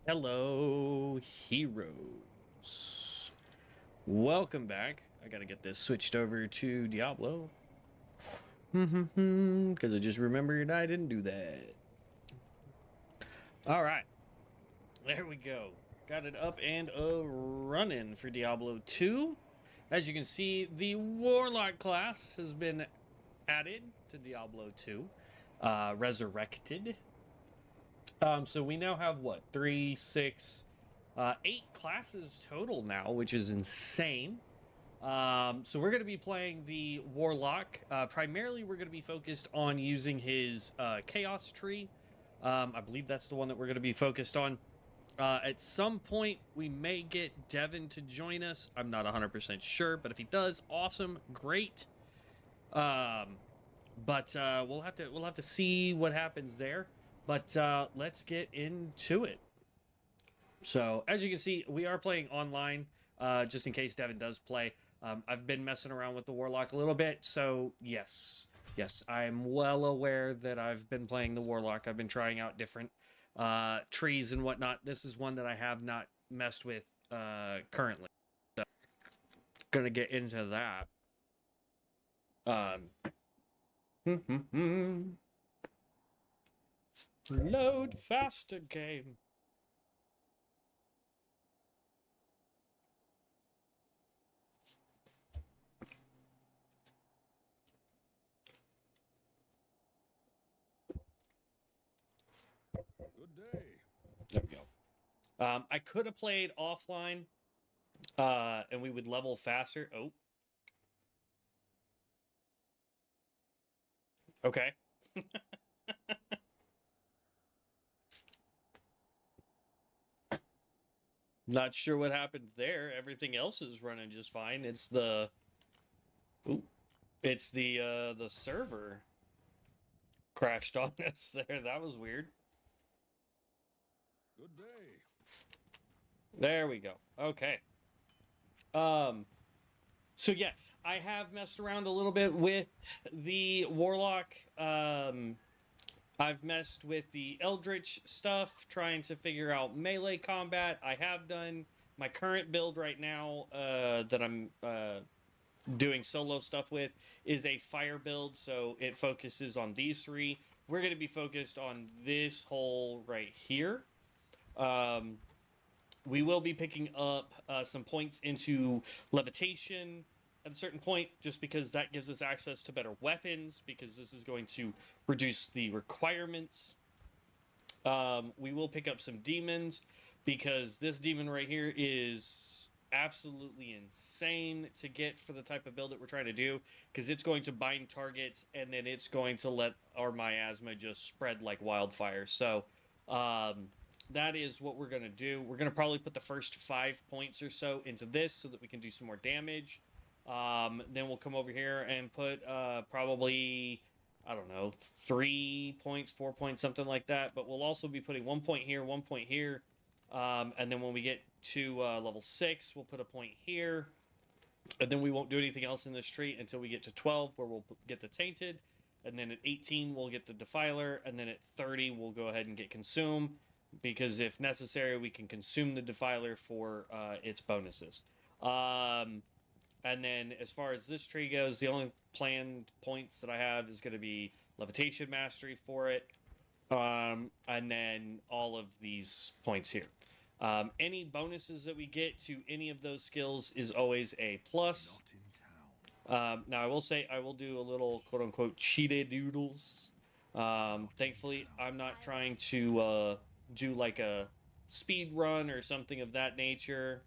Hello, heroes. Welcome back. I gotta get this switched over to Diablo. Because I just remembered I didn't do that. All right, there we go. Got it up and running for Diablo 2. As you can see, the Warlock class has been added to Diablo 2. Resurrected. So we now have what? Three, six, eight classes total now, which is insane. So we're going to be playing the Warlock. Primarily, we're going to be focused on using his Chaos Tree. I believe that's the one that we're going to be focused on. At some point, we may get Devin to join us. I'm not 100% sure, but if he does, awesome, great. But we'll have to see what happens there. But let's get into it. So as you can see, we are playing online, just in case Devin does play. I've been messing around with the Warlock a little bit, so yes, I'm well aware that I've been playing the Warlock. I've been trying out different trees and whatnot. This is one that I have not messed with currently. So gonna get into that. Load faster game. Good day. There we go. I could have played offline, and we would level faster. Oh, okay. Not sure what happened there. Everything else is running just fine. Ooh, it's the server crashed on us there. That was weird. Good day. There we go. Okay. Um so yes, I have messed around a little bit with the Warlock. I've messed with the Eldritch stuff, trying to figure out melee combat. I have done my current build right now that I'm doing solo stuff with is a fire build, so it focuses on these three. We're going to be focused on this hole right here. Um, we will be picking up some points into levitation at a certain point, just because that gives us access to better weapons, because this is going to reduce the requirements. We will pick up some demons, because this demon right here is absolutely insane to get for the type of build that we're trying to do, because it's going to bind targets, and then it's going to let our miasma just spread like wildfire. So that is what we're going to do. We're going to probably put the first 5 points or so into this so that we can do some more damage. Then we'll come over here and put probably, I don't know, 3 points, 4 points, something like that. But we'll also be putting 1 point here, 1 point here. And then when we get to level 6, we'll put a point here. And then we won't do anything else in this tree until we get to 12, where we'll get the Tainted. And then at 18, we'll get the Defiler. And then at 30, we'll go ahead and get Consume, because if necessary, we can consume the Defiler for its bonuses. And then as far as this tree goes, the only planned points that I have is going to be Levitation Mastery for it. And then all of these points here. Any bonuses that we get to any of those skills is always a plus. Not in town. Now, I will say I will do a little quote-unquote cheated doodles. Thankfully, I'm not trying to do like a speed run or something of that nature.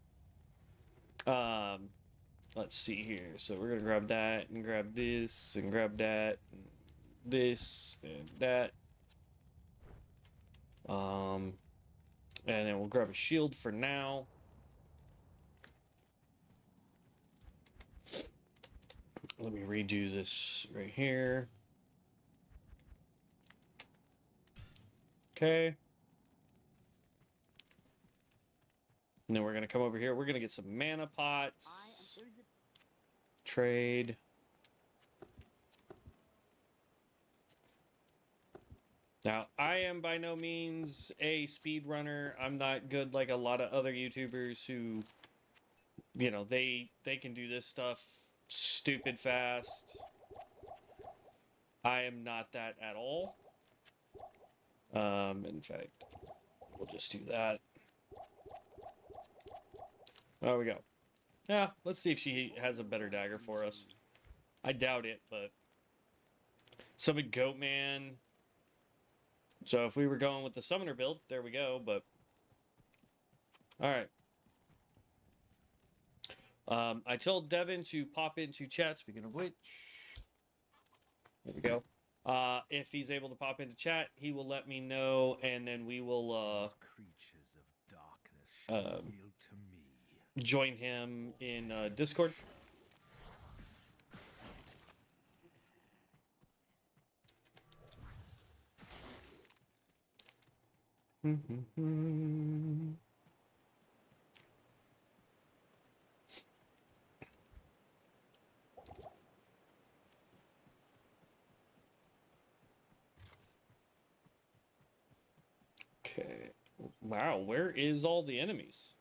Let's see here. So we're going to grab that and grab this and grab that and this and that. And then we'll grab a shield for now. Let me redo this right here. Okay. And then we're going to come over here. We're going to get some mana pots. Trade. Now, I am by no means a speedrunner. I'm not good like a lot of other YouTubers who, you know, they can do this stuff stupid fast. I am not that at all. In fact, we'll just do that. There we go. Yeah, let's see if she has a better dagger for us. I doubt it, but... Summon Goatman. So if we were going with the summoner build, there we go, but... Alright. I told Devin to pop into chat, speaking of which... There we go. If he's able to pop into chat, he will let me know, and then we will, creatures of darkness shall yield to me. join him in, Discord. Okay. Wow, where is all the enemies?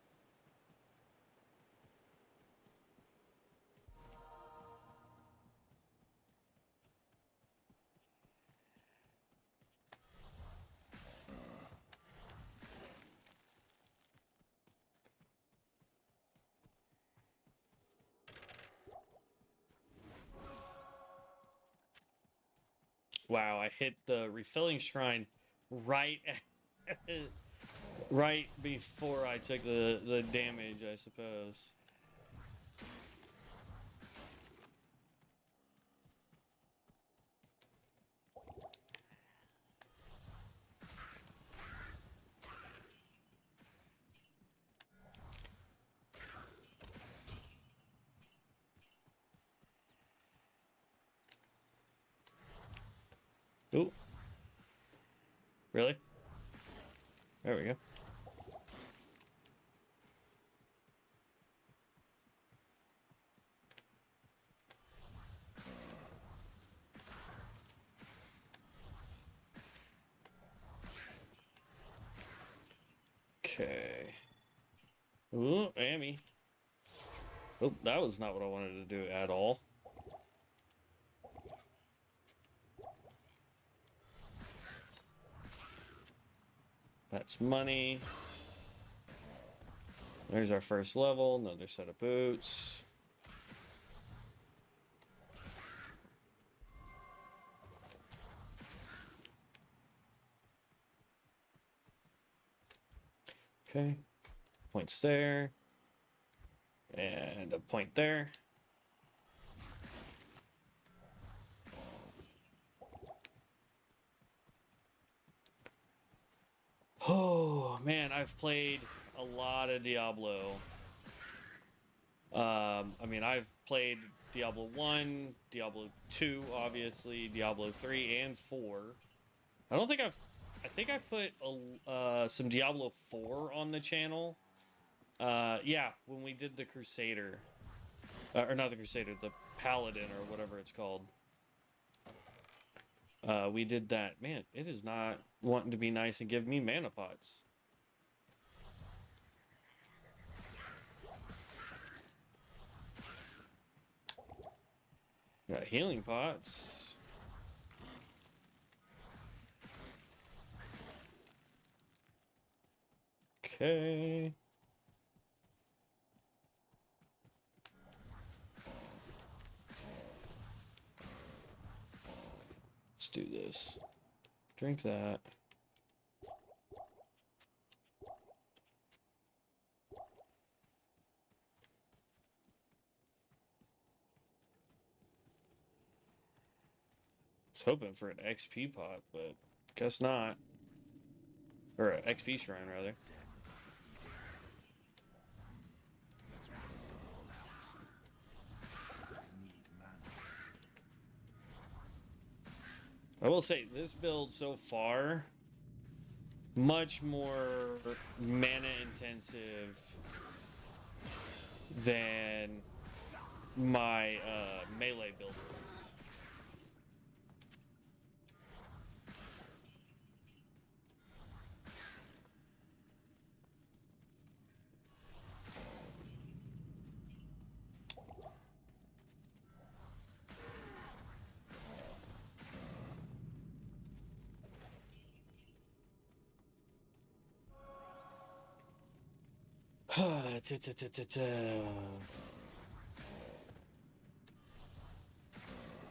Wow, I hit the refilling shrine right right before I took the damage, I suppose. Ooh. Really? There we go. Okay. Ooh, Amy. Oh, that was not what I wanted to do at all. That's money. There's our first level. Another set of boots. Okay. Points there. And a point there. Oh, man, I've played a lot of Diablo. I mean, I've played Diablo 1, Diablo 2, obviously, Diablo 3, and 4. I think I put some Diablo 4 on the channel. Yeah, when we did the Crusader. Or not the Crusader, the Paladin, or whatever it's called. We did that. Man, it is not wanting to be nice and give me mana pots. Got healing pots. Okay. Let's do this. Drink that. Was hoping for an XP pot, but guess not. Or an XP shrine, rather. I will say, this build so far, much more mana intensive than my melee build was.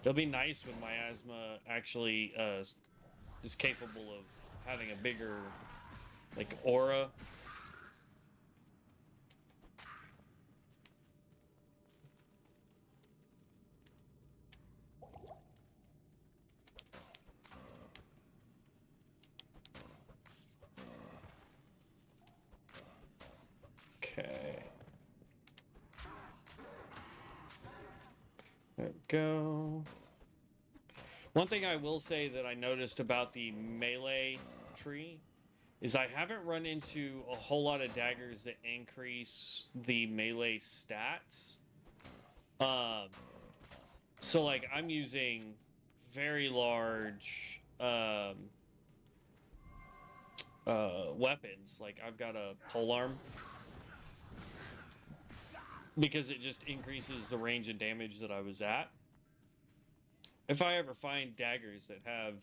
It'll be nice when my asthma actually is capable of having a bigger, like, aura. Okay. There we go. One thing I will say that I noticed about the melee tree is I haven't run into a whole lot of daggers that increase the melee stats. So like I'm using very large weapons. Like I've got a polearm because it just increases the range and damage that I was at. If I ever find daggers that have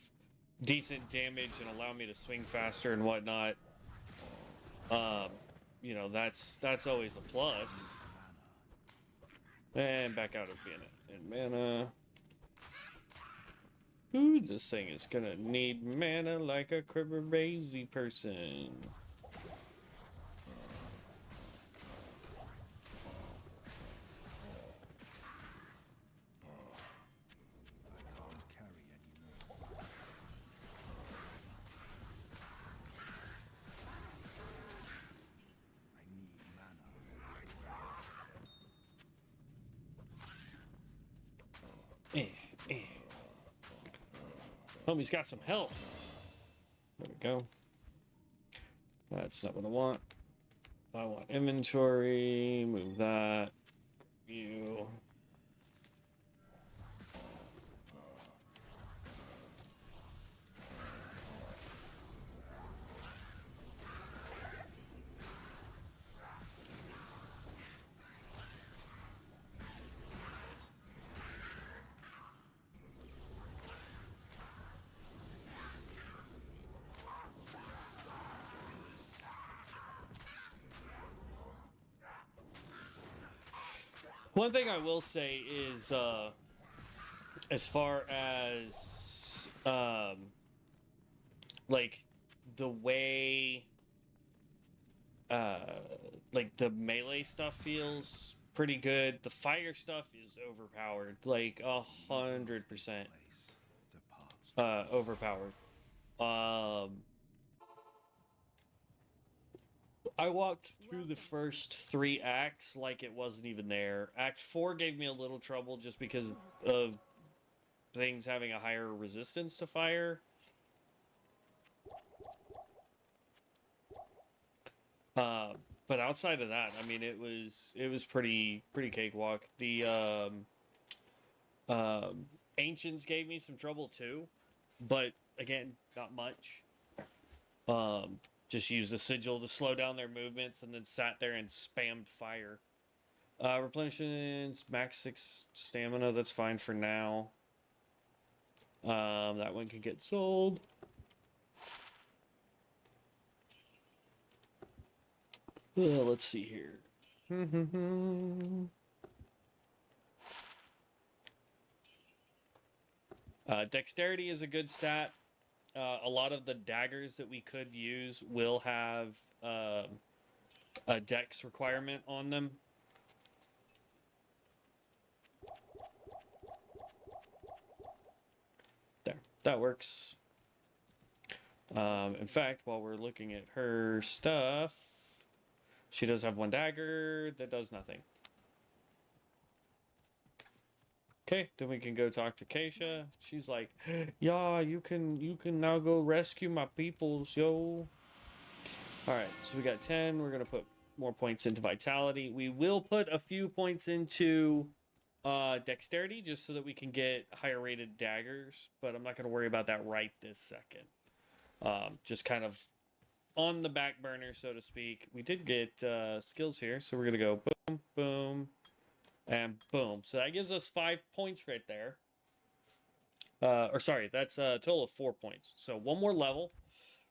decent damage and allow me to swing faster and whatnot, you know, that's always a plus. And back out of mana. Ooh, this thing is gonna need mana like a crazy person. Homie's got some health. There we go. That's not what I want. I want inventory. Move that. You. One thing I will say is, as far as, like, the way, like, the melee stuff feels pretty good. The fire stuff is overpowered, like, 100%, overpowered. I walked through the first 3 acts like it wasn't even there. Act 4 gave me a little trouble just because of things having a higher resistance to fire. But outside of that, I mean, it was pretty cakewalk. The Ancients gave me some trouble too, but again, not much. Just used the sigil to slow down their movements and then sat there and spammed fire. Replenishments, max 6 stamina, that's fine for now. That one can get sold. Let's see here. Dexterity is a good stat. A lot of the daggers that we could use will have a dex requirement on them. There, that works. In fact, while we're looking at her stuff, she does have 1 dagger that does nothing. Okay, then we can go talk to Keisha. She's like, yeah, you can now go rescue my peoples, yo. Alright, so we got 10. We're gonna put more points into vitality. We will put a few points into dexterity just so that we can get higher rated daggers, but I'm not gonna worry about that right this second. Just kind of on the back burner, so to speak. We did get skills here, so we're gonna go boom, boom, and boom. So that gives us 5 points right there. Or sorry, that's a total of 4 points. So 1 more level,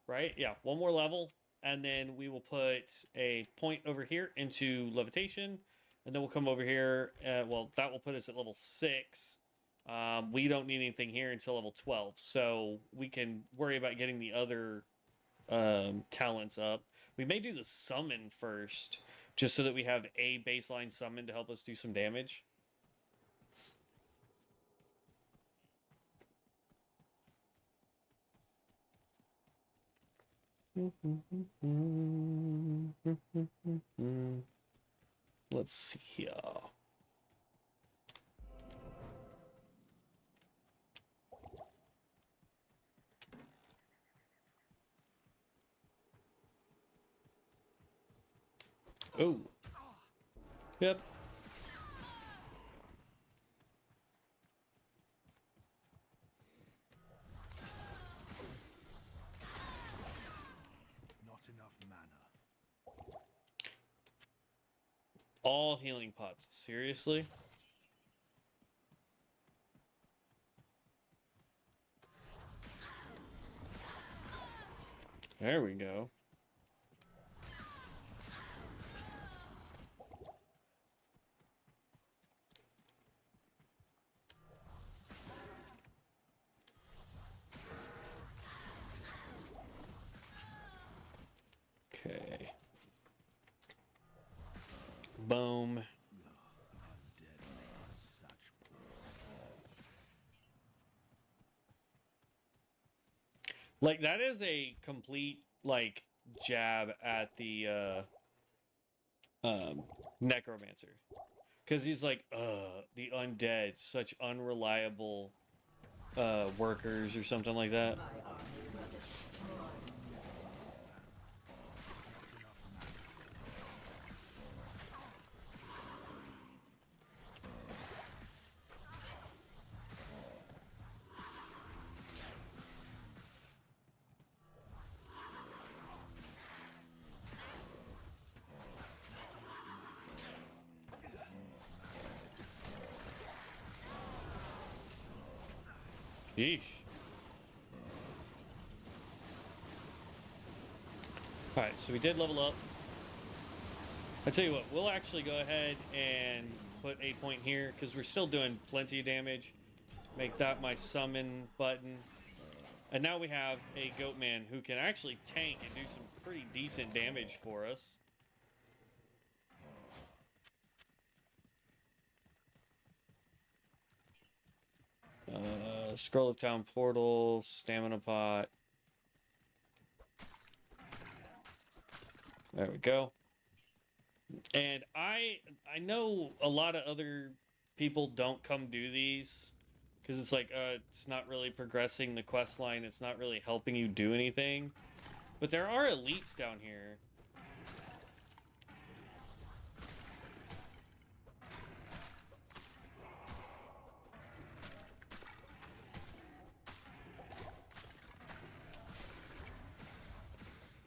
right? Yeah, 1 more level. And then we will put a point over here into levitation. And then we'll come over here. Well, that will put us at level 6. We don't need anything here until level 12. So we can worry about getting the other talents up. We may do the summon first, just so that we have a baseline summon to help us do some damage. Let's see here. Oh. Yep. Not enough mana. All healing pots. Seriously? There we go. Okay. Boom. Undead makes such poor sense. Like, that is a complete, like, jab at the, necromancer. Because he's like, the undead, such unreliable, workers or something like that. Yeesh. Alright, so we did level up. I tell you what, we'll actually go ahead and put a point here because we're still doing plenty of damage. Make that my summon button. And now we have a goat man who can actually tank and do some pretty decent damage for us. Scroll of Town Portal, Stamina Pot. There we go. And I know a lot of other people don't come do these because it's like it's not really progressing the quest line. It's not really helping you do anything. But there are elites down here.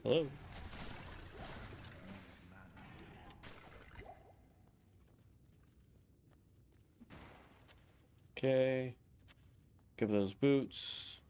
Hello. Okay. Give those boots.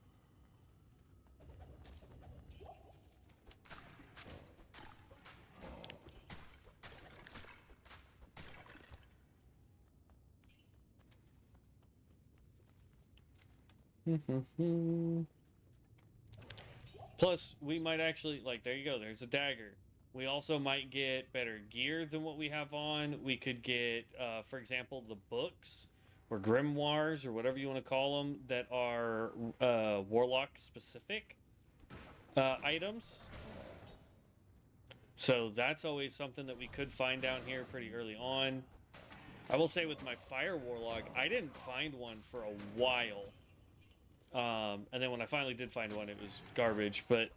Plus, we might actually, like, there you go, there's a dagger. We also might get better gear than what we have on. We could get, for example, the books or grimoires or whatever you want to call them that are Warlock specific items. So that's always something that we could find down here pretty early on. I will say with my Fire Warlock, I didn't find one for a while. And then when I finally did find one, it was garbage, but...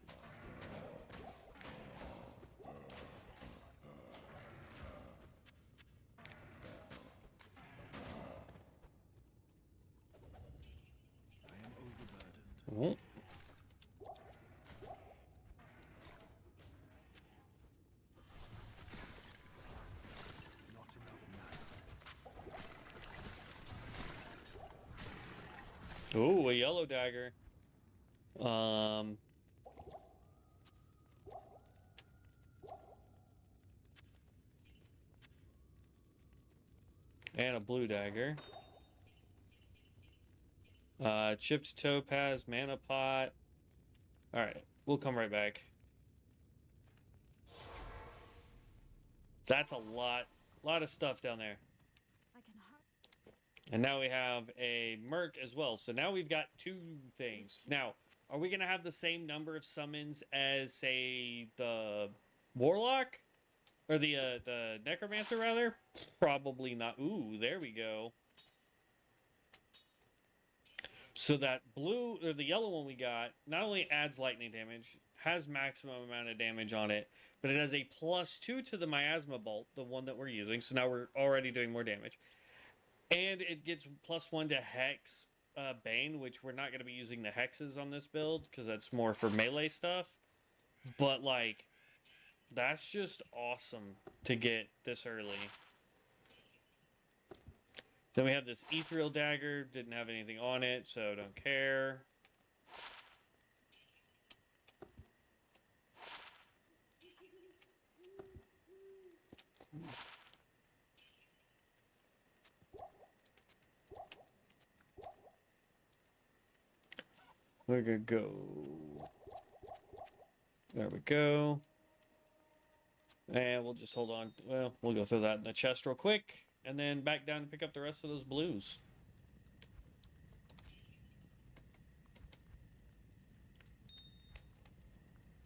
I am overburdened. Oh. Not enough mana. Ooh, a yellow dagger. And a blue dagger. Chipped topaz, mana pot. Alright, we'll come right back. That's a lot of stuff down there. And now we have a Merc as well. So now we've got 2 things. Now, are we going to have the same number of summons as, say, the Warlock? Or the Necromancer, rather? Probably not. Ooh, there we go. So that blue, or the yellow one we got, not only adds lightning damage, has maximum amount of damage on it, but it has a +2 to the Miasma Bolt, the one that we're using. So now we're already doing more damage. And it gets +1 to Hex Bane, which we're not going to be using the Hexes on this build, because that's more for melee stuff. But, like, that's just awesome to get this early. Then we have this Ethereal Dagger. Didn't have anything on it, so don't care. We're gonna go. There we go. And we'll just hold on. Well, we'll go through that in the chest real quick. And then back down to pick up the rest of those blues.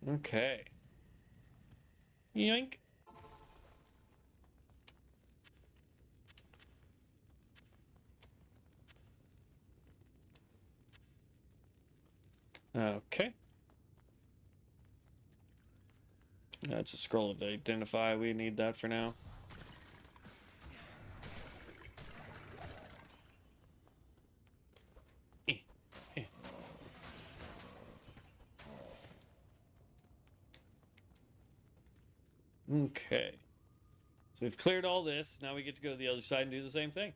Okay. Yoink. Okay. That's a scroll of identify. We need that for now. Okay. So we've cleared all this. Now we get to go to the other side and do the same thing.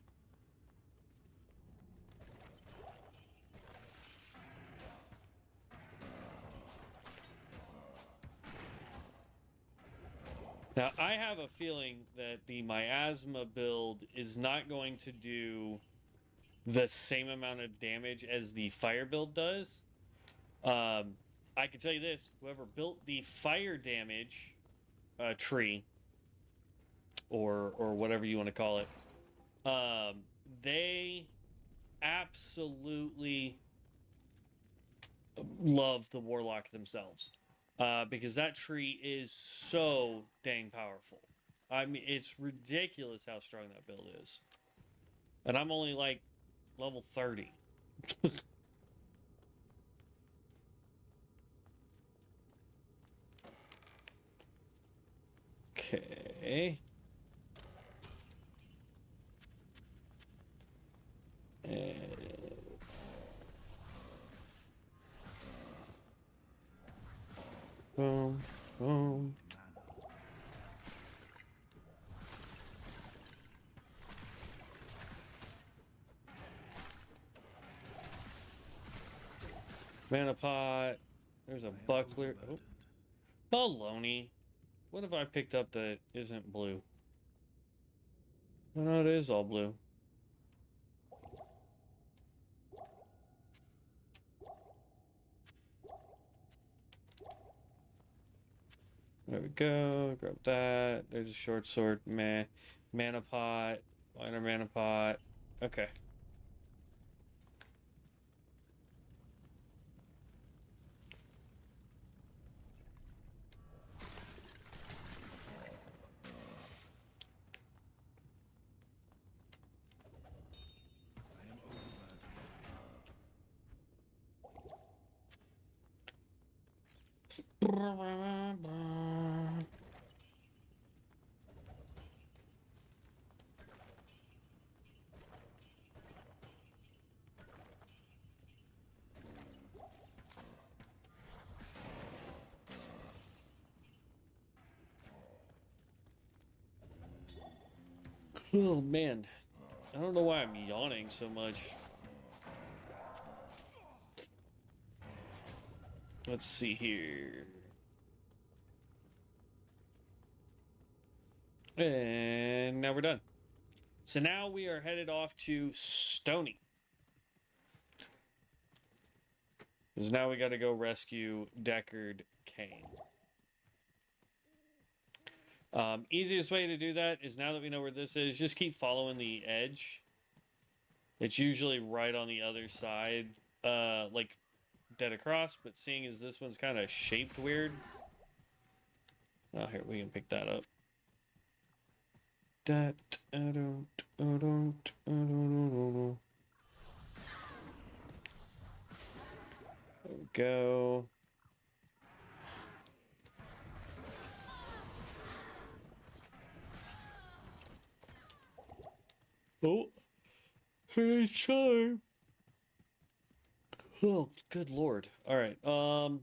Now, I have a feeling that the Miasma build is not going to do the same amount of damage as the fire build does. I can tell you this. Whoever built the fire damage tree, or whatever you want to call it, they absolutely love the Warlock themselves. Because that tree is so dang powerful. I mean, it's ridiculous how strong that build is. And I'm only like level 30. Okay. Boom, boom. Mana pot. There's a buckler. Oh. Baloney. What if I picked up that isn't blue? Oh, no, it is all blue. There we go. Grab that. There's a short sword. Meh. Mana pot. Minor mana pot. Okay. Oh man, I don't know why I'm yawning so much. Let's see here. And now we're done. So now we are headed off to Stony. Because now we got to go rescue Deckard Cain. Easiest way to do that is, now that we know where this is, just keep following the edge. It's usually right on the other side, like dead across, but seeing as this one's kind of shaped weird. Oh, here, we can pick that up. There we go. Oh, hey, charm. Oh, good lord. All right. I'll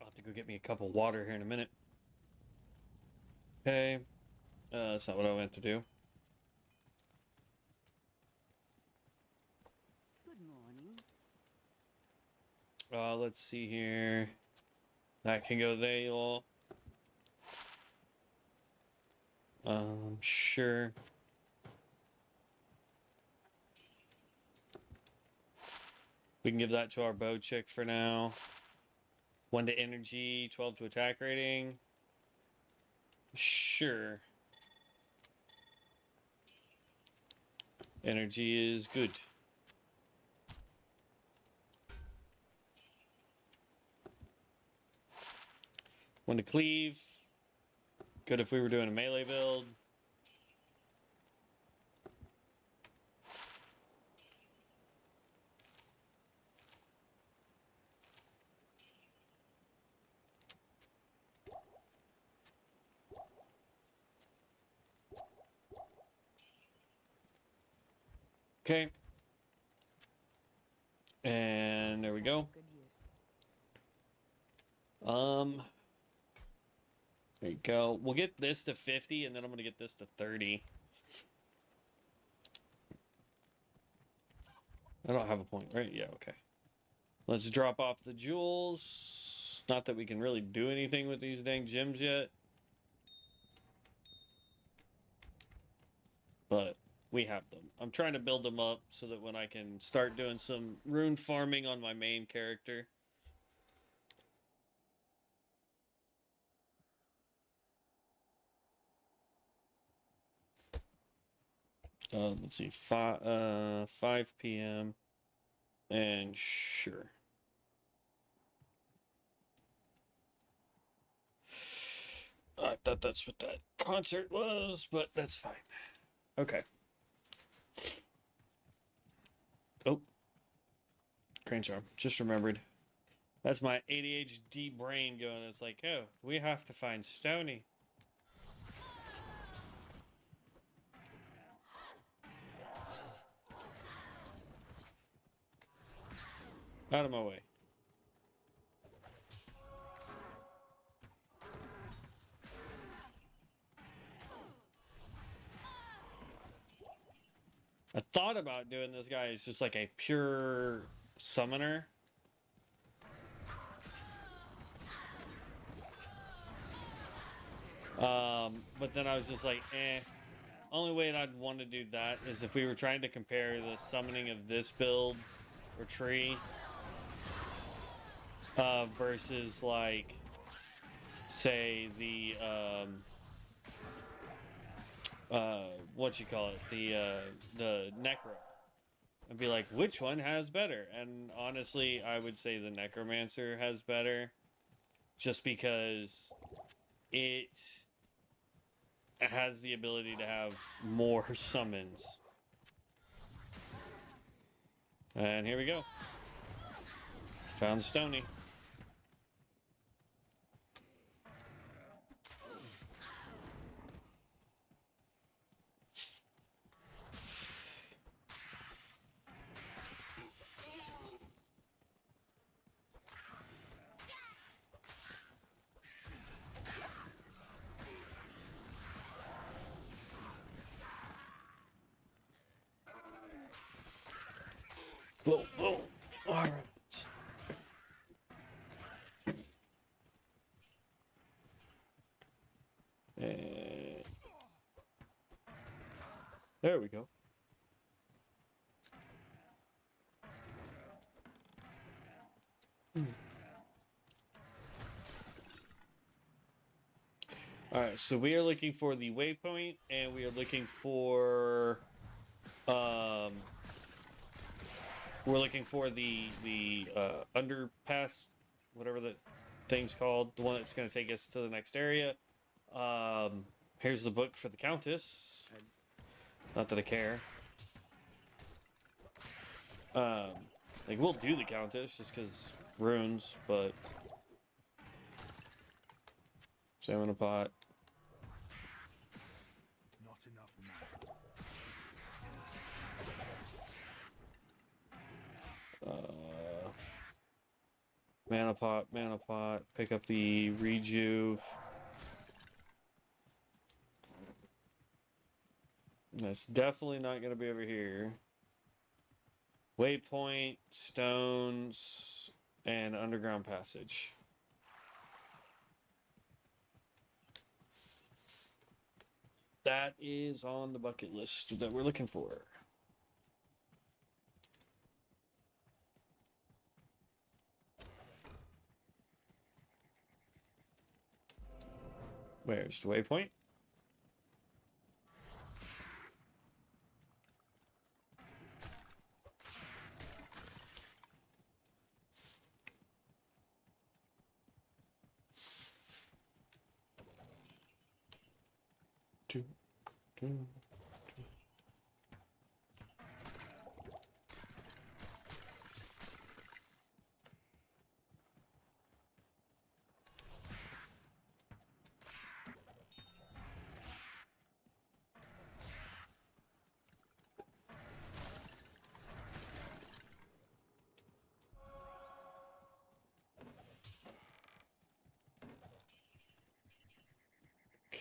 have to go get me a cup of water here in a minute. Okay. That's not what I meant to do. Good morning. Let's see here. That can go there, y'all. Sure. We can give that to our bow chick for now. 1 to energy, 12 to attack rating. Sure. Energy is good. One to cleave. Good if we were doing a melee build. Okay. And there we go. Good use. There you go. We'll get this to 50, and then I'm going to get this to 30. I don't have a point, right? Yeah, okay. Let's drop off the jewels. Not that we can really do anything with these dang gems yet. But we have them. I'm trying to build them up so that when I can start doing some rune farming on my main character. Let's see, 5 p.m. And sure. I thought that's what that concert was, but that's fine. Okay. Oh. Crane charm. Just remembered. That's my ADHD brain going. It's like, oh, we have to find Stony. Out of my way. I thought about doing this guy as just like a pure summoner. But then I was just like, eh. Only way I'd want to do that is if we were trying to compare the summoning of this build or tree versus like, say the what you call it, the necro. I'd be like, which one has better? And honestly, I would say the necromancer has better, just because it has the ability to have more summons. And here we go. Found Stony. Boom, boom. All right. And there we go. All right, so we are looking for the waypoint, and we are looking for, we're looking for the underpass, whatever the thing's called, the one that's going to take us to the next area. Here's the book for the Countess. Not that I care. Like we'll do the Countess just because runes, but salmon pot. Not enough mana. Mana pot. Pick up the rejuve. That's definitely not going to be over here. Waypoint, stones, and underground passage. That is on the bucket list that we're looking for. Where's the waypoint? Two.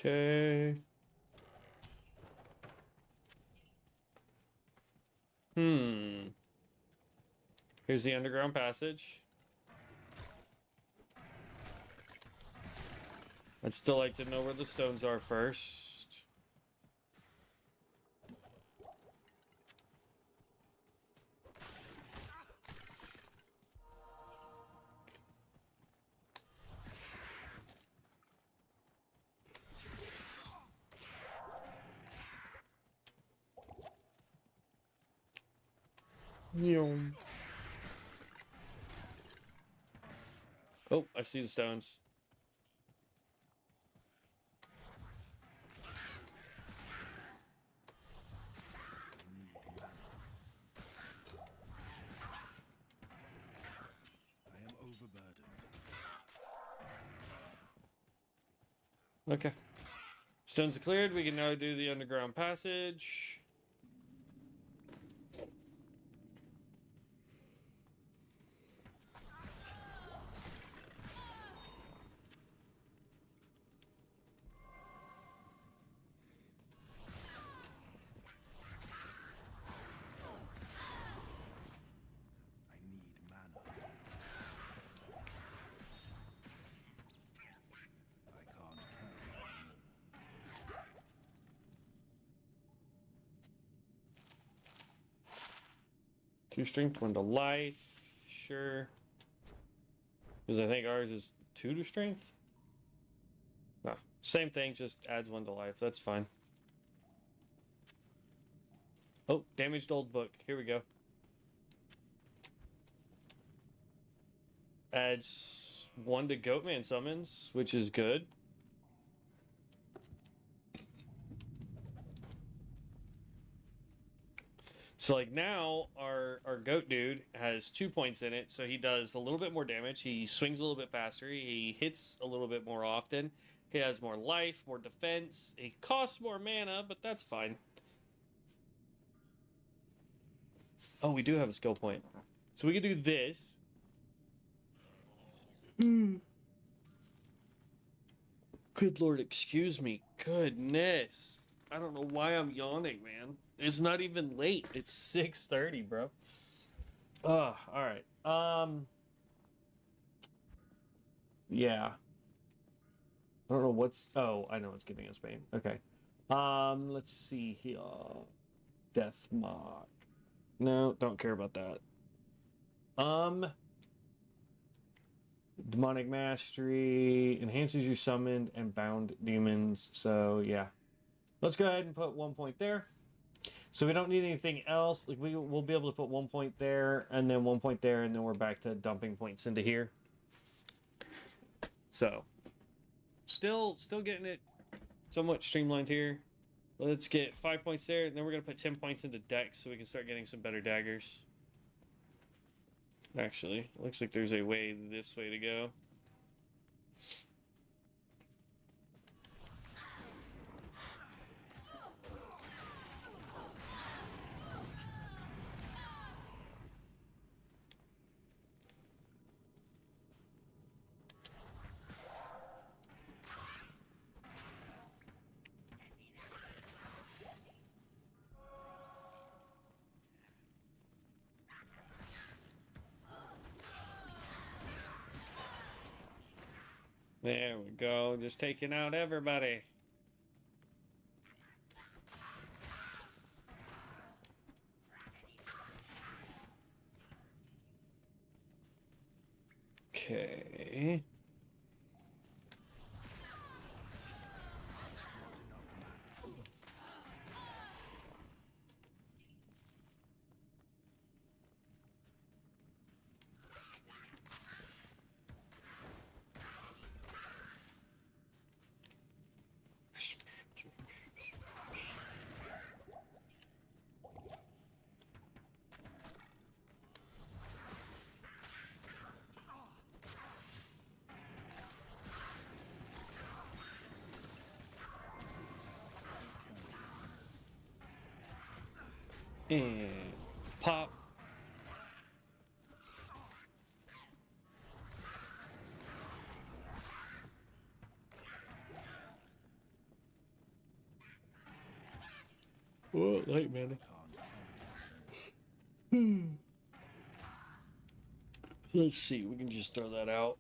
Okay. Here's the underground passage. I'd still like to know where the stones are first. Oh, I see the stones. I am overburdened. Okay. Stones are cleared. We can now do the underground passage. I need mana. I can't carry anymore. Two strength, one to life. Sure. Because I think ours is 2 to strength. No, same thing, just adds 1 to life. That's fine. Oh, damaged old book. Here we go. Adds 1 to Goatman summons, which is good. So like now our goat dude has 2 points in it, so he does a little bit more damage. He swings a little bit faster. He hits a little bit more often. He has more life, more defense. He costs more mana, but that's fine. Oh, we do have a skill point. So we can do this. Good Lord, excuse me. Goodness. I don't know why I'm yawning, man. It's not even late. It's 6:30, bro. All right. Yeah. I don't know what's. Oh, I know what's giving us pain. Okay. Let's see here. Death Mock. No, don't care about that. Demonic Mastery enhances your summoned and bound demons. So yeah, let's go ahead and put 1 point there. So we don't need anything else. Like we'll be able to put 1 point there, and then 1 point there, and then we're back to dumping points into here. So still getting it somewhat streamlined here. Let's get 5 points there, and then we're gonna put 10 points into Dex so we can start getting some better daggers. Actually, looks like there's a way this way to go. There we go, just taking out everybody. Okay. And pop. Whoa, light mana. Let's see, we can just throw that out.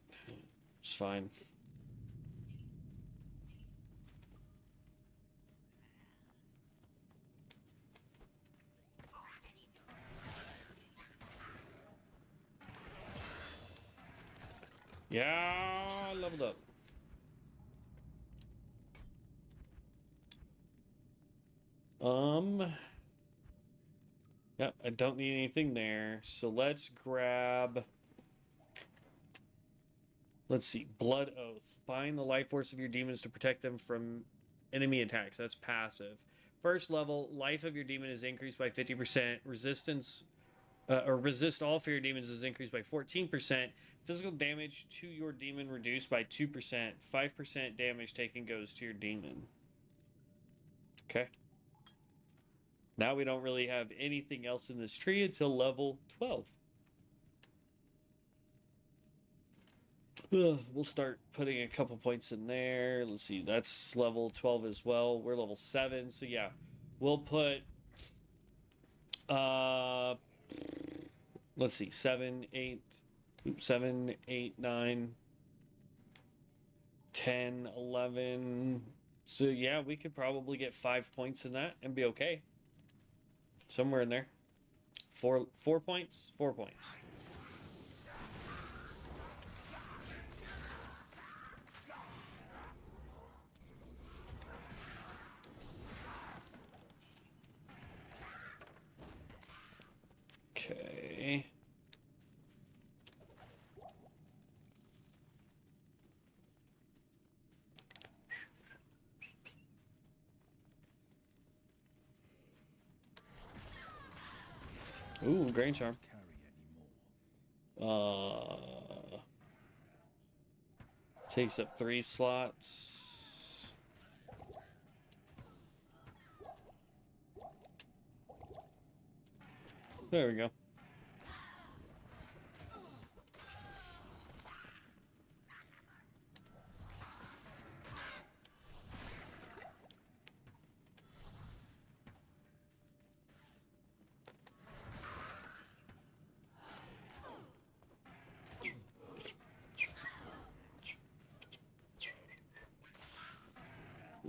It's fine. Yeah, leveled up. Yep, I don't need anything there. So let's grab. Let's see, Blood Oath. Bind the life force of your demons to protect them from enemy attacks. That's passive. First level, life of your demon is increased by 50%. Resistance or resist all fear demons is increased by 14%. Physical damage to your demon reduced by 2%. 5% damage taken goes to your demon. Okay. Now we don't really have anything else in this tree until level 12. We'll start putting a couple points in there. Let's see, that's level 12 as well. We're level 7, so yeah. We'll put let's see, 7, 8, 9, 10, 11. So yeah, we could probably get 5 points in that and be okay. Somewhere in there. 4 points? 4 points. Okay. Ooh, grain charm. Takes up 3 slots. There we go.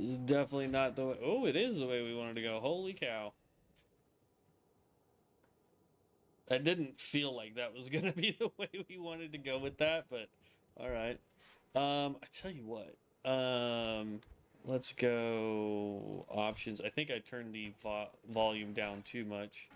This is definitely not the way. Oh, it is the way we wanted to go. Holy cow. That didn't feel like that was going to be the way we wanted to go with that, but all right. I tell you what. Let's go options. I think I turned the volume down too much.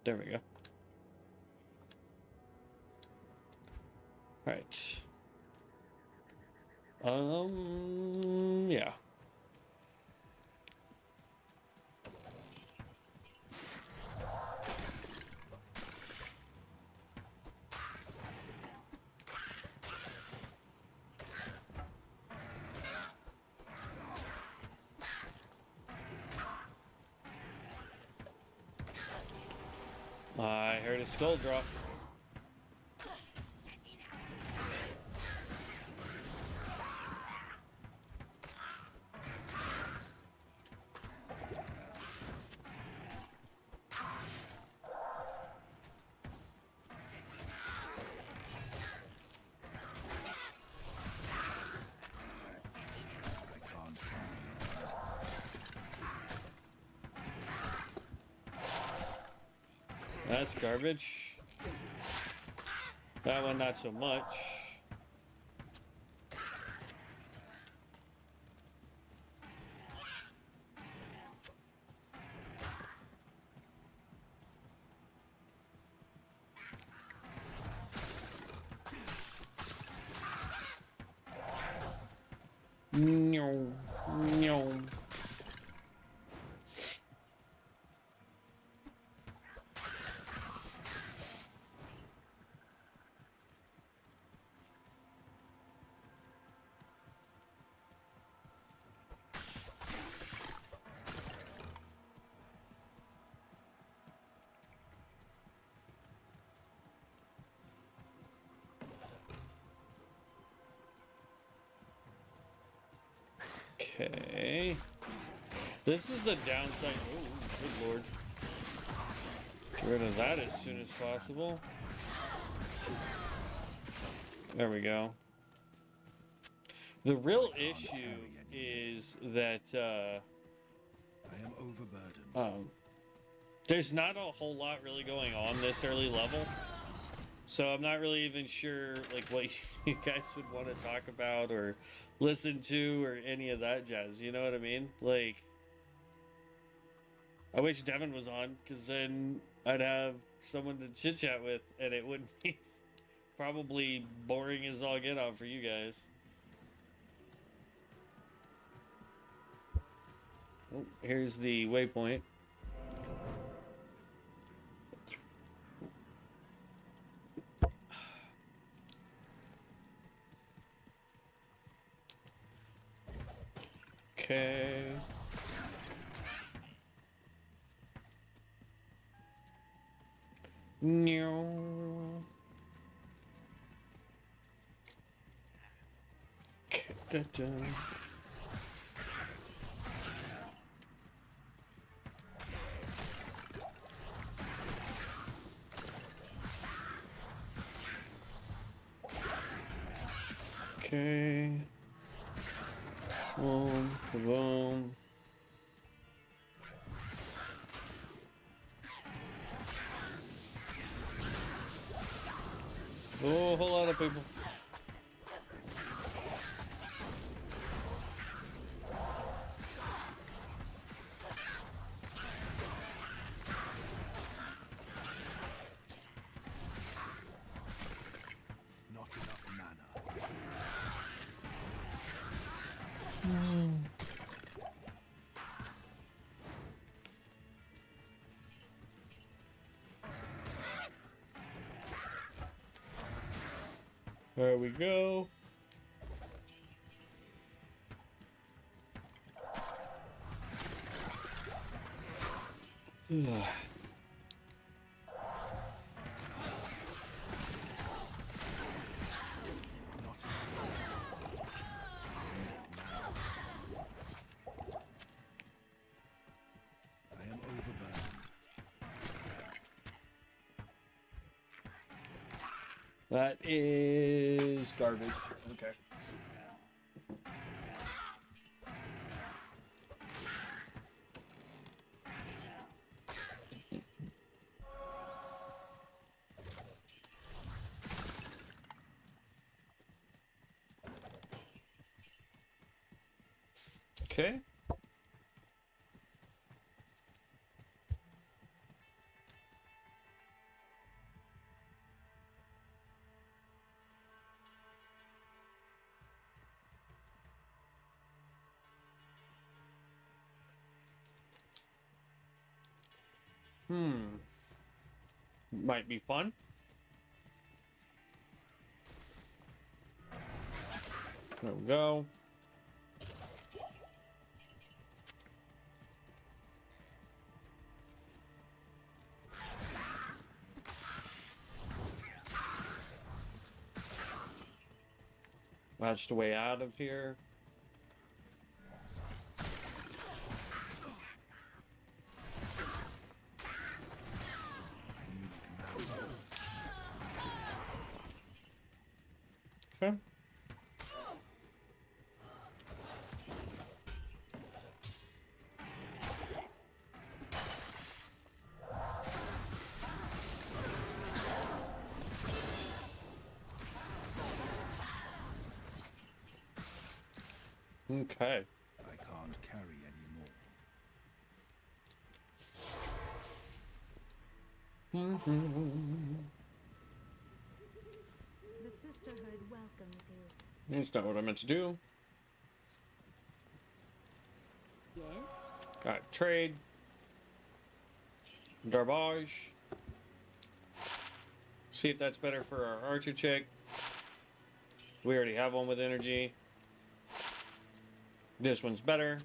There we go. All right. Yeah. I heard a skull drop. That's garbage. That one, not so much. No, no. Okay. This is the downside. Oh, good lord. Get rid of that as soon as possible. There we go. The real issue is that I am overburdened. there's not a whole lot really going on this early level. So I'm not really even sure like what you guys would want to talk about or listen to or any of that jazz. You know what I mean? Like, I wish Devin was on, because then I'd have someone to chit chat with, and it wouldn't be probably boring as all get out for you guys. Oh, here's the waypoint. Okay. No. Okay. Boom, boom. Oh, a whole lot of people. Not enough mana. There we go. That is garbage. Okay. Okay. Might be fun. There we go. That's the way out of here. Okay. Okay. I can't carry anymore. The sisterhood welcomes you. That's not what I meant to do. Yes? Alright, trade. Garbage. See if that's better for our archer chick. We already have one with energy. This one's better.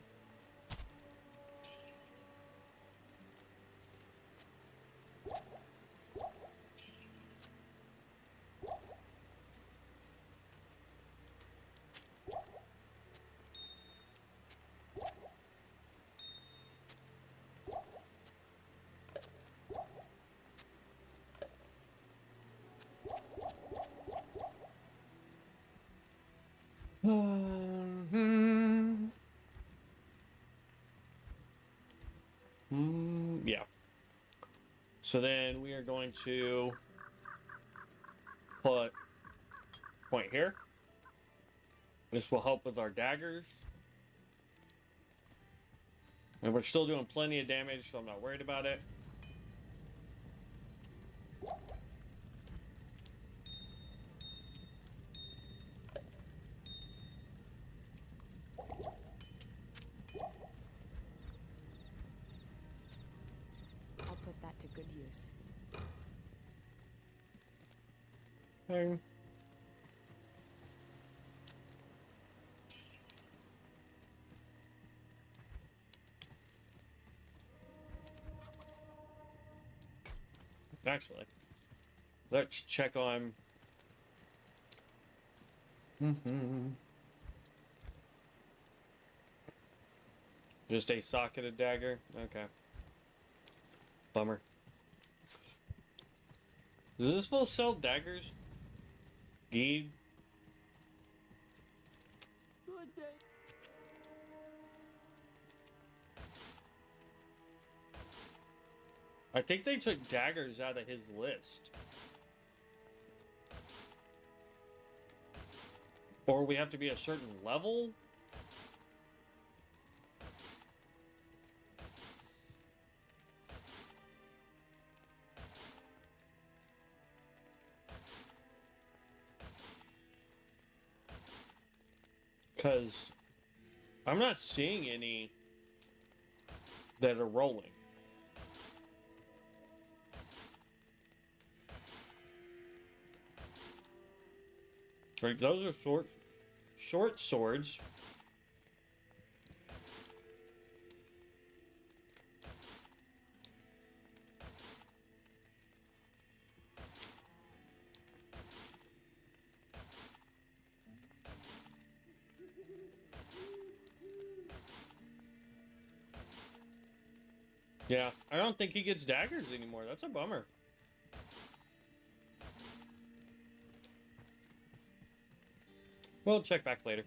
Yeah. So then we are going to put point here. This will help with our daggers. And we're still doing plenty of damage, so I'm not worried about it. I'll put that to good use. Okay. Actually, let's check on. Just a socketed dagger. Okay. Bummer. Does this full sell daggers? Geed? Good day. I think they took daggers out of his list. Or we have to be a certain level? Because I'm not seeing any that are rolling. Right, those are short swords. Yeah, I don't think he gets daggers anymore. That's a bummer. We'll check back later.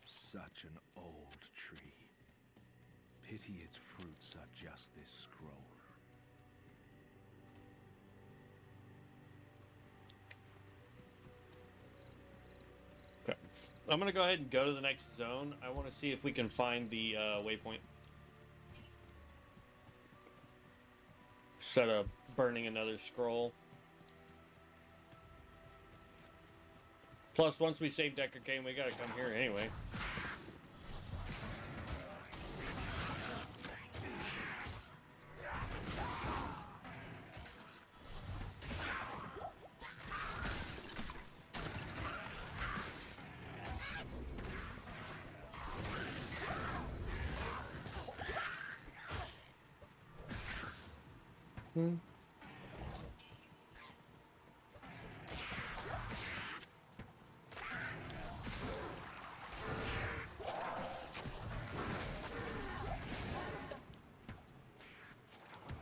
Such an old tree. Pity its fruits are just this scroll. Okay. I'm gonna go ahead and go to the next zone. I want to see if we can find the waypoint. Instead of burning another scroll. Plus, once we save Decker Kane, we gotta come here anyway.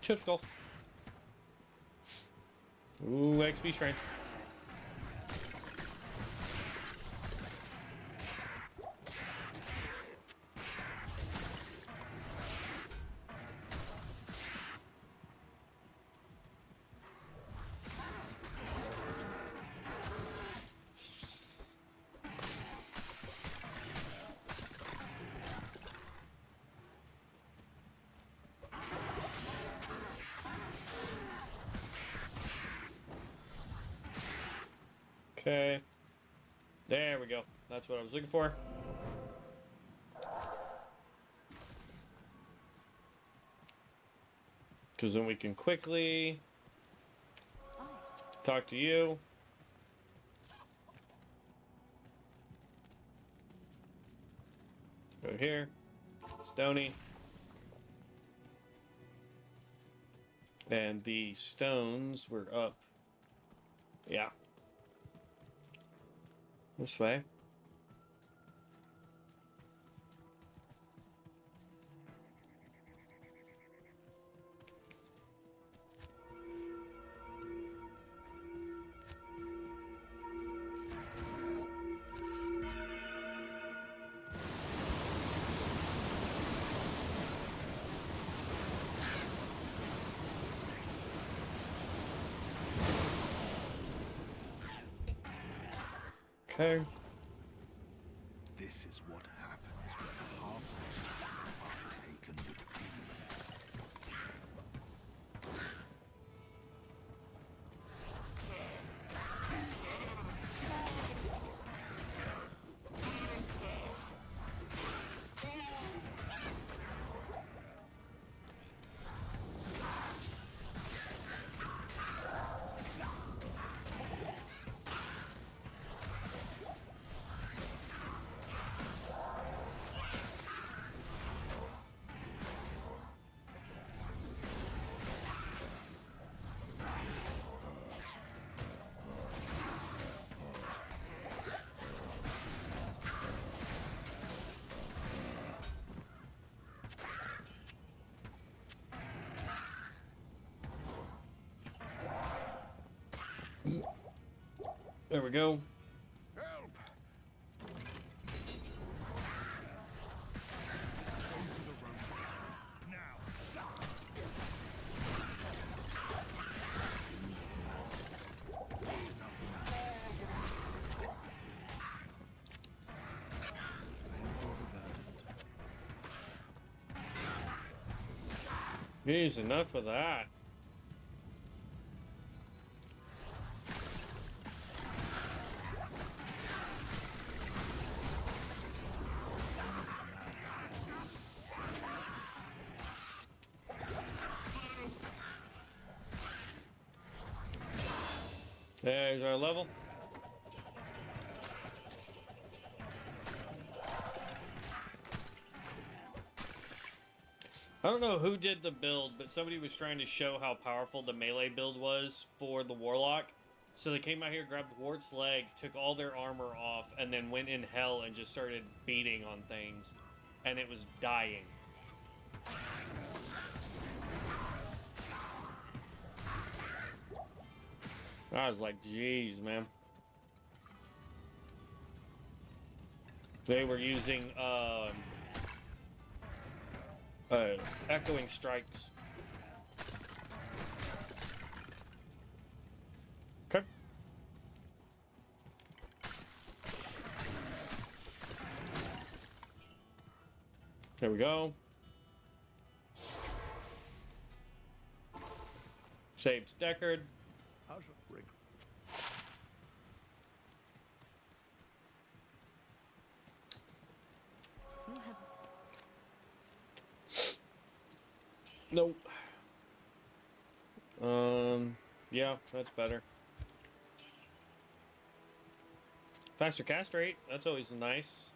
Typical. Ooh, XP shrine. Okay. There we go. That's what I was looking for. Because then we can quickly talk to you. Go here. Stony. And the stones were up. Yeah. This way. Okay. This is what happens when half-breeds are taken with demons. There we go. Help! Into the rose garden. Now! Jeez, enough of that. There's our level. I don't know who did the build, but somebody was trying to show how powerful the melee build was for the Warlock. So they came out here, grabbed Wart's leg, took all their armor off, and then went in hell and just started beating on things. And it was dying. I was like, geez, man. They were using echoing strikes. Okay. There we go. Saved Deckard. How's it, Rick? We'll have Nope. Yeah, that's better. Faster cast rate, that's always nice.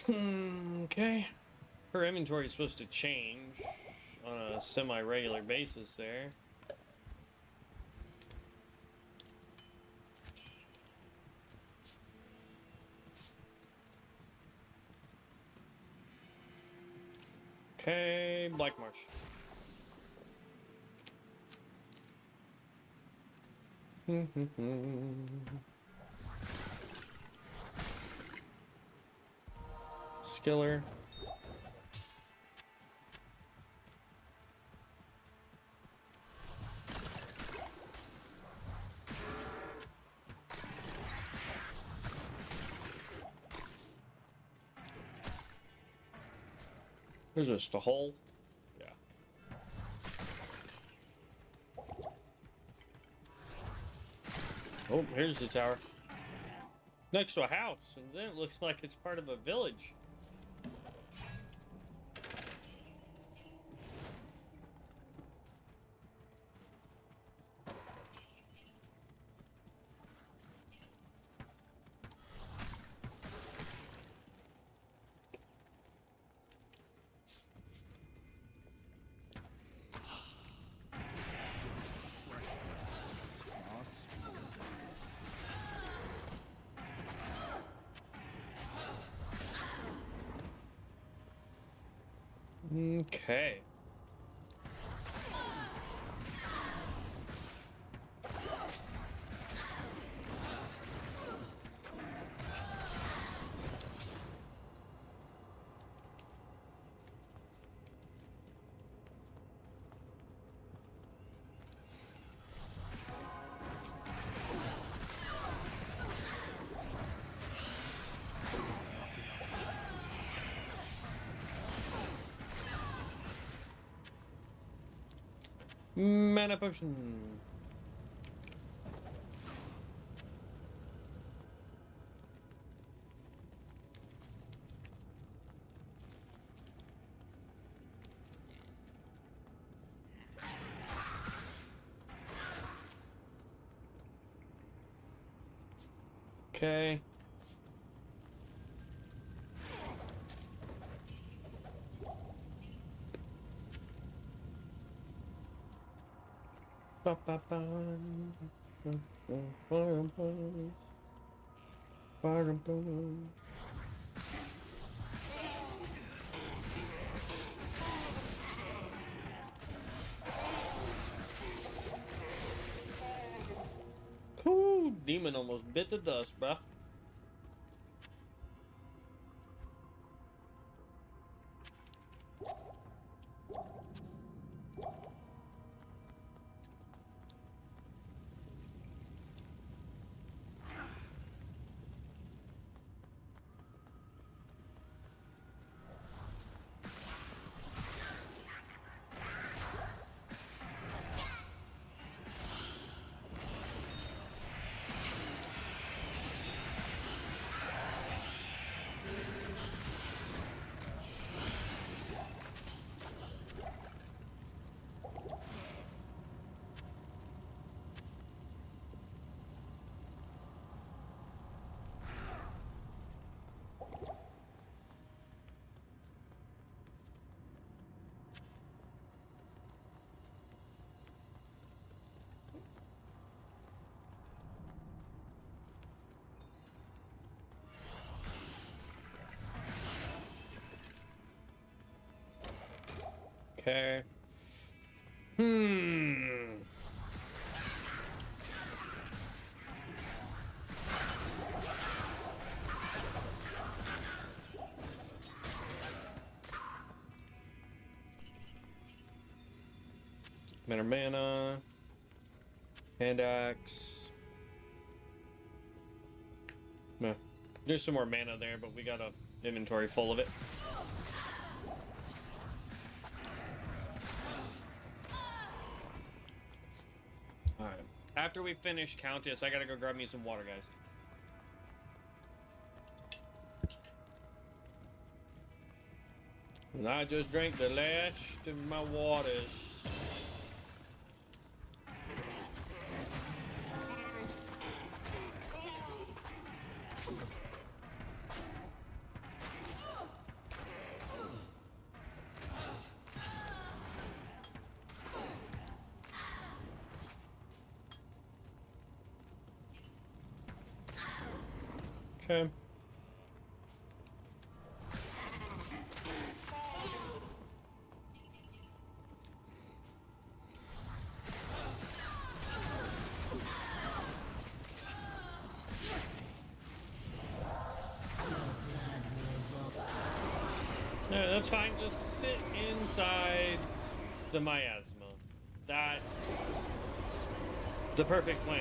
Okay. Her inventory is supposed to change on a semi-regular basis there. Okay, Black Marsh. Skiller. There's just a hole. Yeah. Oh, here's the tower. Next to a house, and then it looks like it's part of a village. Okay. Mana potion. Okay. Ba, ba, ba. Ooh, demon almost bit the dust, bruh. Okay. Hmm. Mana, hand axe. Meh. There's some more mana there, but we got a inventory full of it. All right. After we finish Countess, I gotta go grab me some water, guys. And I just drank the last of my waters. Okay. Yeah, that's fine. Just sit inside the miasma. That's the perfect plan.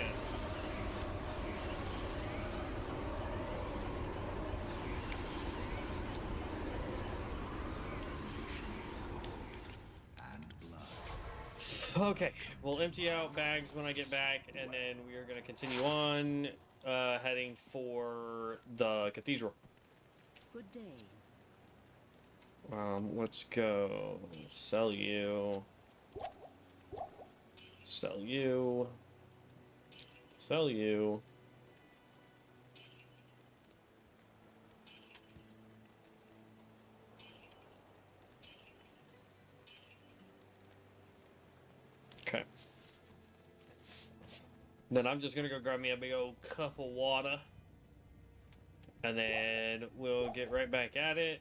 And blood. Okay, we'll empty out bags when I get back, and then we are going to continue on, heading for the cathedral. Good day. Let's go. Sell you. Sell you. Sell you. Okay. Then I'm just gonna go grab me a big old cup of water. And then we'll get right back at it.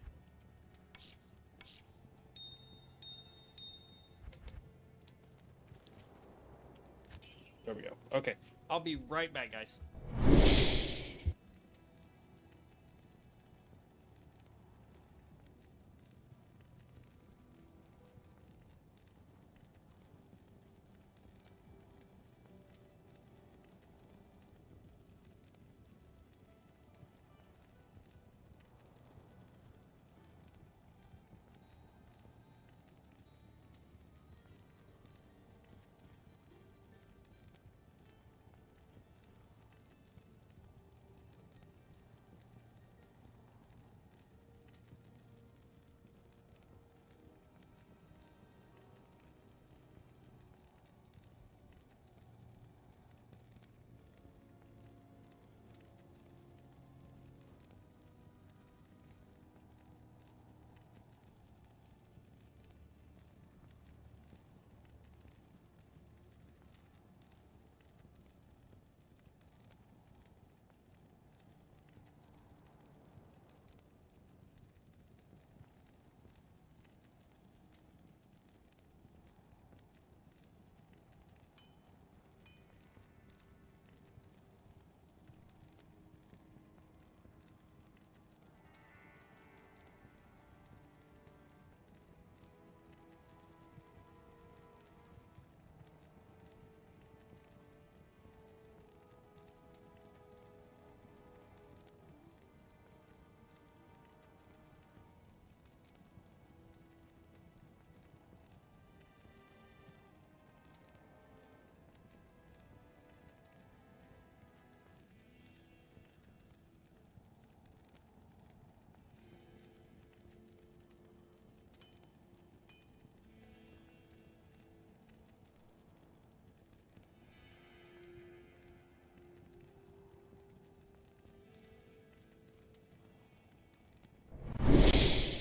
There we go. Okay. I'll be right back, guys.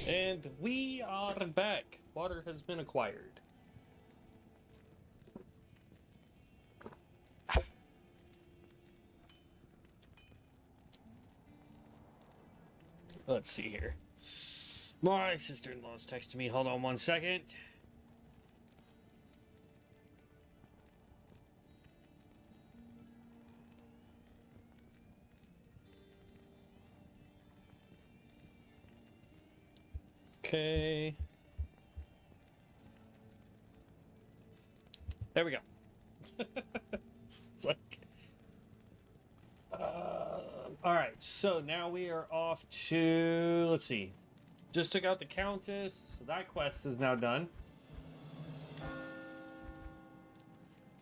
And we are back. Water has been acquired. Let's see here. My sister-in-law's texting me. Hold on one second. Okay. There we go. It's like, all right. So now we are off to, let's see. Just took out the Countess. So that quest is now done.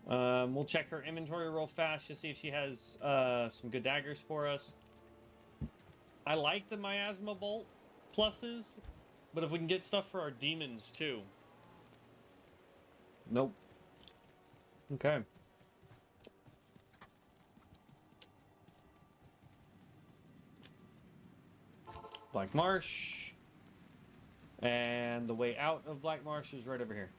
We'll check her inventory real fast to see if she has some good daggers for us. I like the miasma bolt pluses, but if we can get stuff for our demons too. Nope. Okay. Black Marsh. And the way out of Black Marsh is right over here.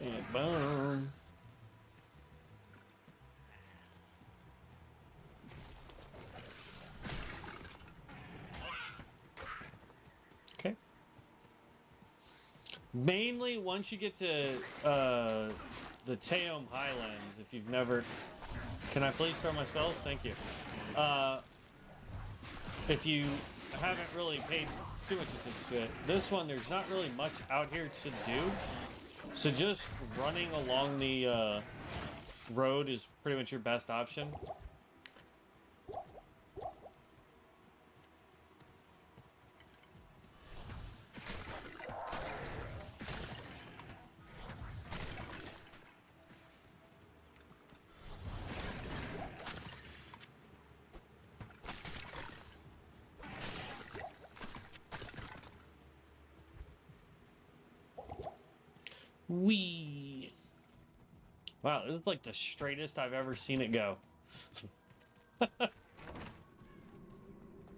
And boom. Okay. Mainly, once you get to the Teom Highlands, if you've never... Can I please throw my spells? Thank you. If you haven't really paid too much attention to it, this one, there's not really much out here to do. So just running along the road is pretty much your best option. Wee. Wow, this is like the straightest I've ever seen it go.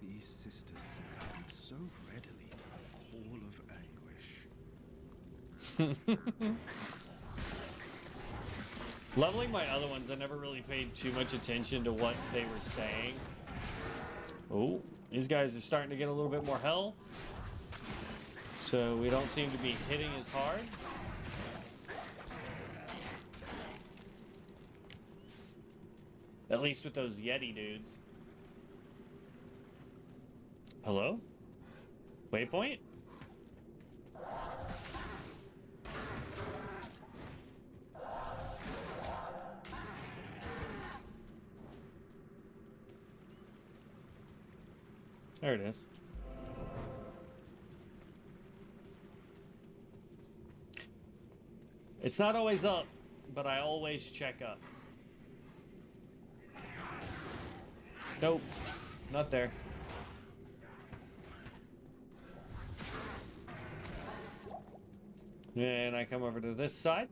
These sisters succumbed so readily to the call of anguish. Leveling my other ones, I never really paid too much attention to what they were saying. Oh, these guys are starting to get a little bit more health. So we don't seem to be hitting as hard. At least with those Yeti dudes. Hello? Waypoint? There it is. It's not always up, but I always check up. Nope, not there. And I come over to this side.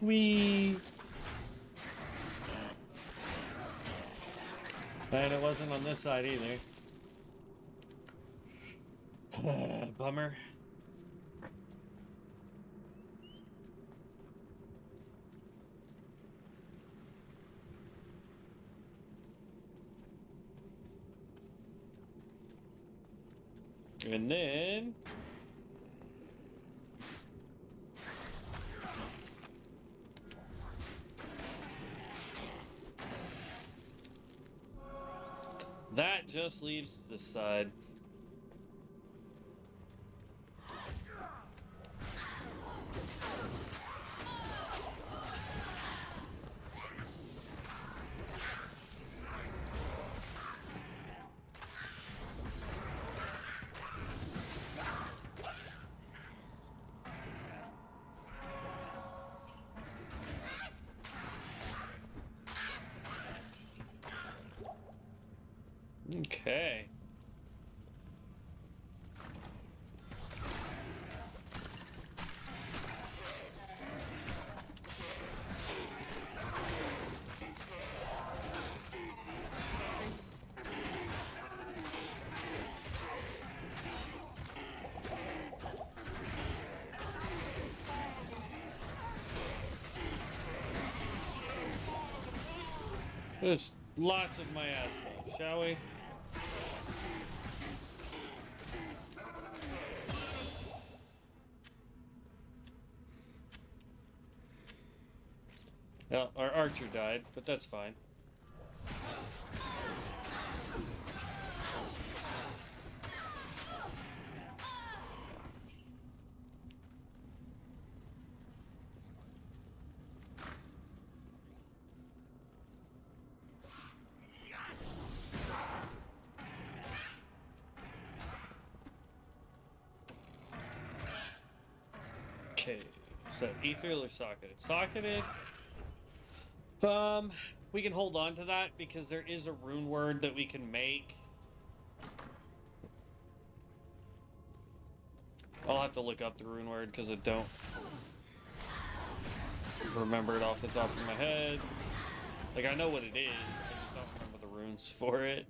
Whee! And it wasn't on this side either. Bummer. And then that just leaves this side. Okay. Just lots of my ass, shall we? Well, our archer died, but that's fine. Okay, so ethereal or socketed? Socketed. We can hold on to that because there is a rune word that we can make. I'll have to look up the rune word because I don't remember it off the top of my head. Like, I know what it is, I just don't remember the runes for it.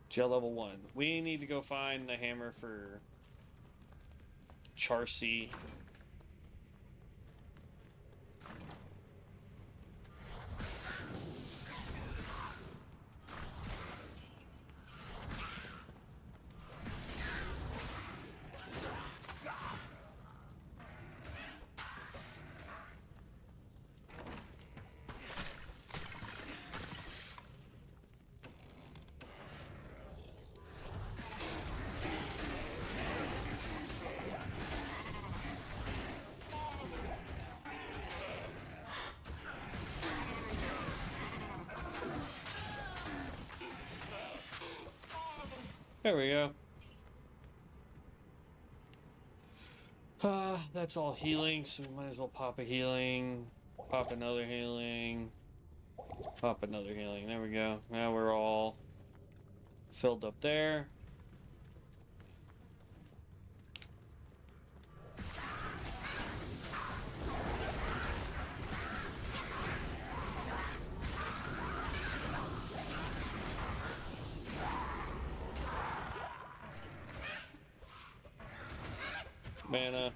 Gel level 1. We need to go find the hammer for Charcy. There we go. That's all healing, so we might as well pop a healing, pop another healing, pop another healing. There we go. Now we're all filled up there. Mana,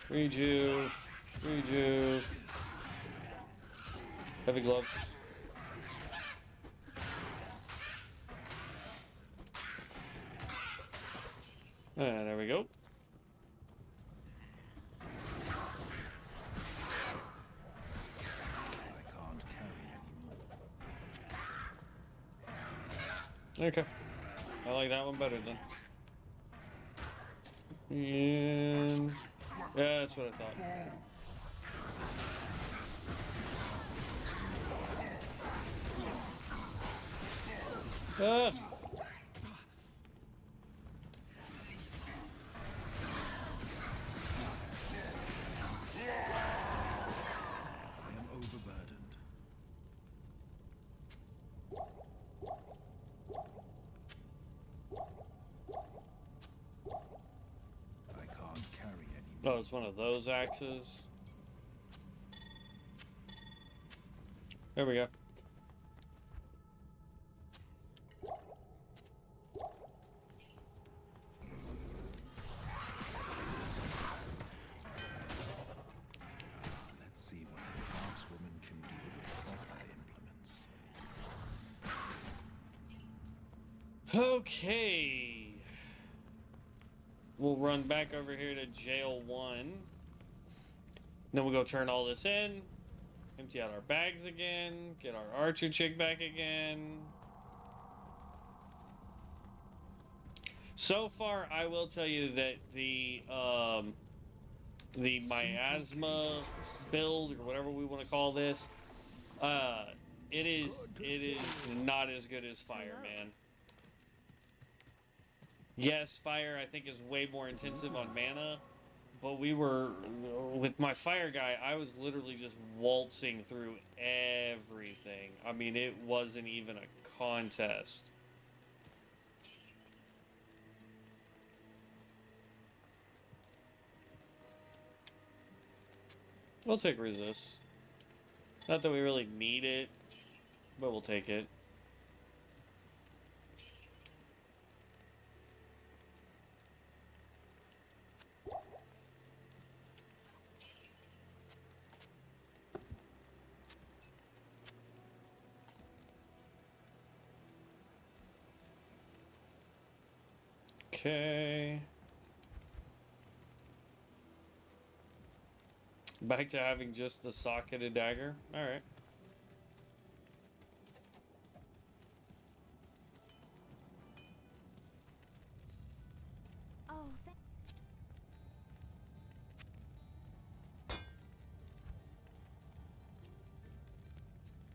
rejuve, rejuve, heavy gloves. There we go. I can't carry anymore. Okay. I like that one better then. And yeah, that's what I thought. Ah! I am overburdened. I can't carry anymore. Oh, it's one of those axes. There we go. Let's see what the craftswoman can do. Okay. We'll run back over here to jail 1. Then we'll go turn all this in. Empty out our bags again. Get our archer chick back again. So far, I will tell you that the miasma build, or whatever we want to call this, it is not as good as fire, man. Yes, fire I think is way more intensive on mana, but we were, with my fire guy, I was literally just waltzing through everything. I mean, it wasn't even a contest. We'll take resist. Not that we really need it, but we'll take it. Okay. Back to having just the socketed dagger. All right. Oh,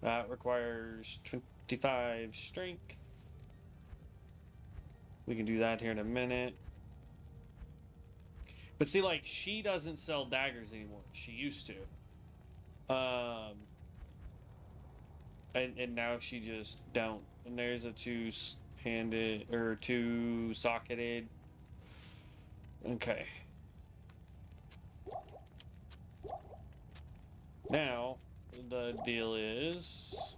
That requires 25 strength. We can do that here in a minute. But see, like, she doesn't sell daggers anymore. She used to. And now she just don't. And there's a two-handed, or two-socketed. Okay. Now, the deal is,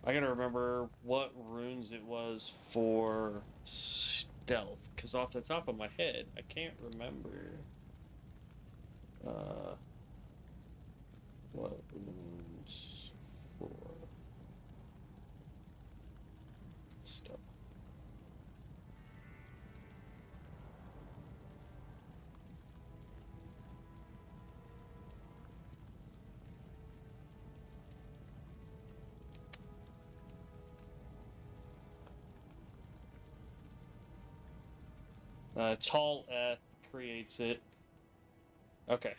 I gotta remember what runes it was for stealth, because off the top of my head, I can't remember what runes for stealth. Tall Eth creates it. Okay.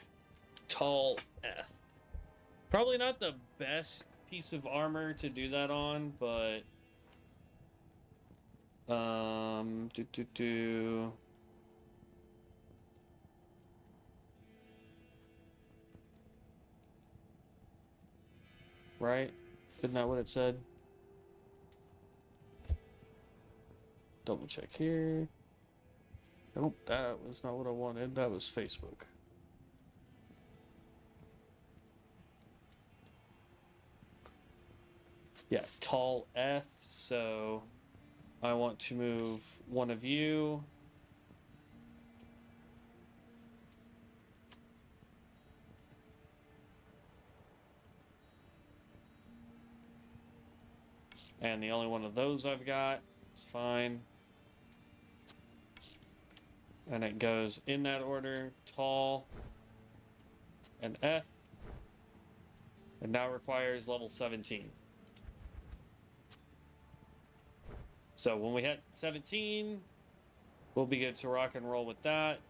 Tall Eth. Probably not the best piece of armor to do that on, but right? Isn't that what it said? Double check here. Nope, that was not what I wanted. That was Facebook. Yeah, tall F, so I want to move one of you. And the only one of those I've got, it's fine. And it goes in that order, tall and F. And now requires level 17. So when we hit 17, we'll be good to rock and roll with that.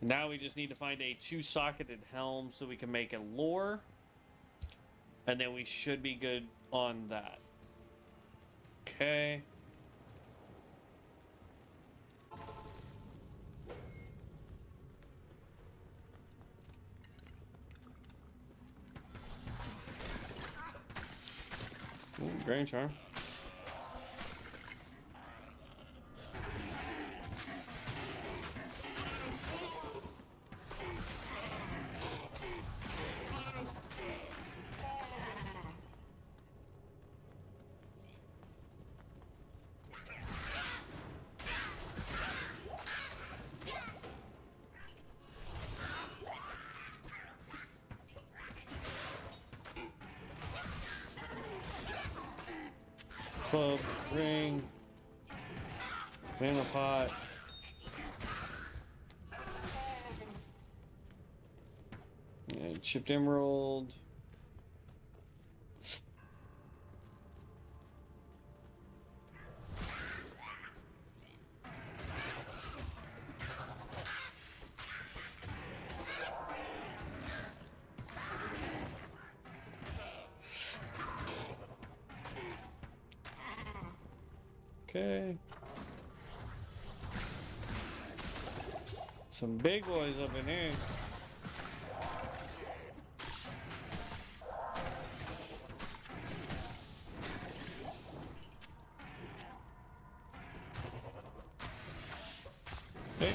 Now we just need to find a two-socketed helm so we can make a lore. And then we should be good on that. Okay. Ooh, Grain Charm. Club, ring, mana pot. And chipped emerald. Okay. Some big boys up in here. Okay.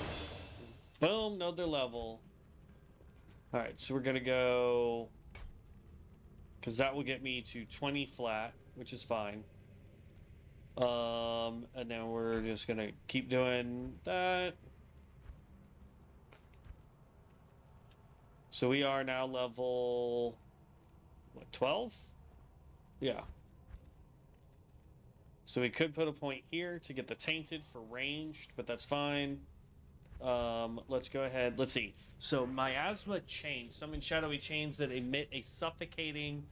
Boom, another level. Alright, so we're gonna go, because that will get me to 20 flat, which is fine. And then we're just gonna keep doing that. So we are now level, what, 12? Yeah. So we could put a point here to get the tainted for ranged, but that's fine. Let's go ahead. Let's see. So miasma chains, summon shadowy chains that emit a suffocating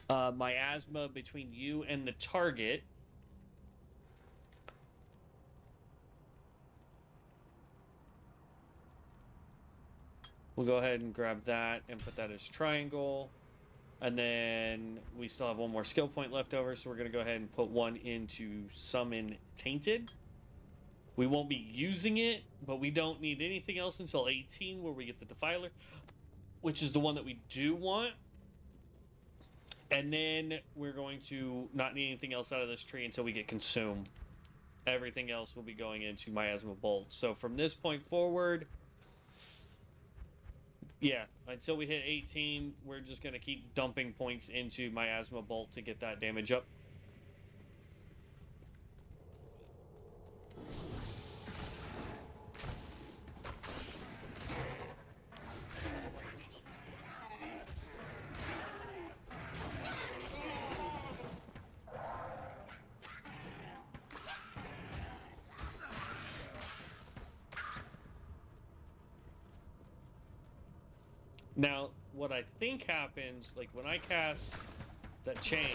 miasma between you and the target. We'll go ahead and grab that and put that as triangle. And then we still have one more skill point left over, so we're going to go ahead and put one into summon tainted. We won't be using it, but we don't need anything else until 18, where we get the Defiler, which is the one that we do want. And then we're going to not need anything else out of this tree until we get Consume. Everything else will be going into Miasma Bolt. So from this point forward, yeah, until we hit 18, we're just going to keep dumping points into Miasma Bolt to get that damage up. Now, what I think happens, like when I cast that chain,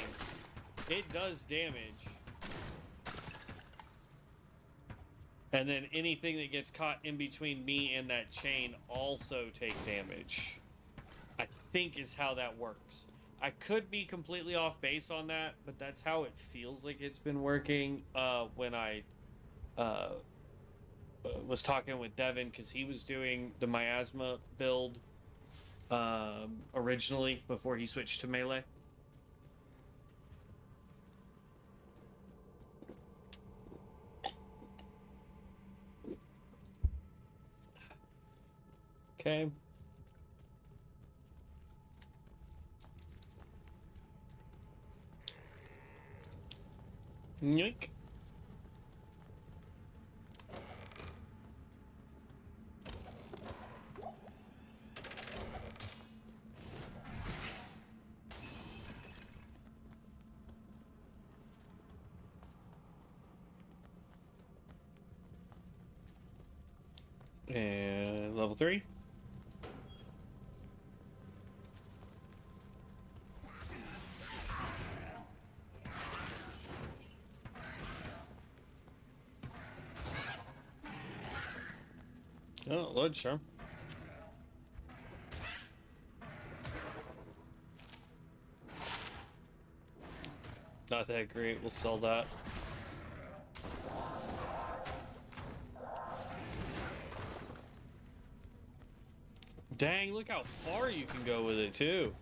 it does damage. And then anything that gets caught in between me and that chain also take damage. I think is how that works. I could be completely off base on that, but that's how it feels like it's been working when I was talking with Devin, because he was doing the miasma build originally before he switched to melee. Okay. Yoink. And level 3. Oh, Lord Charm. Not that great. We'll sell that. Dang, look how far you can go with it, too.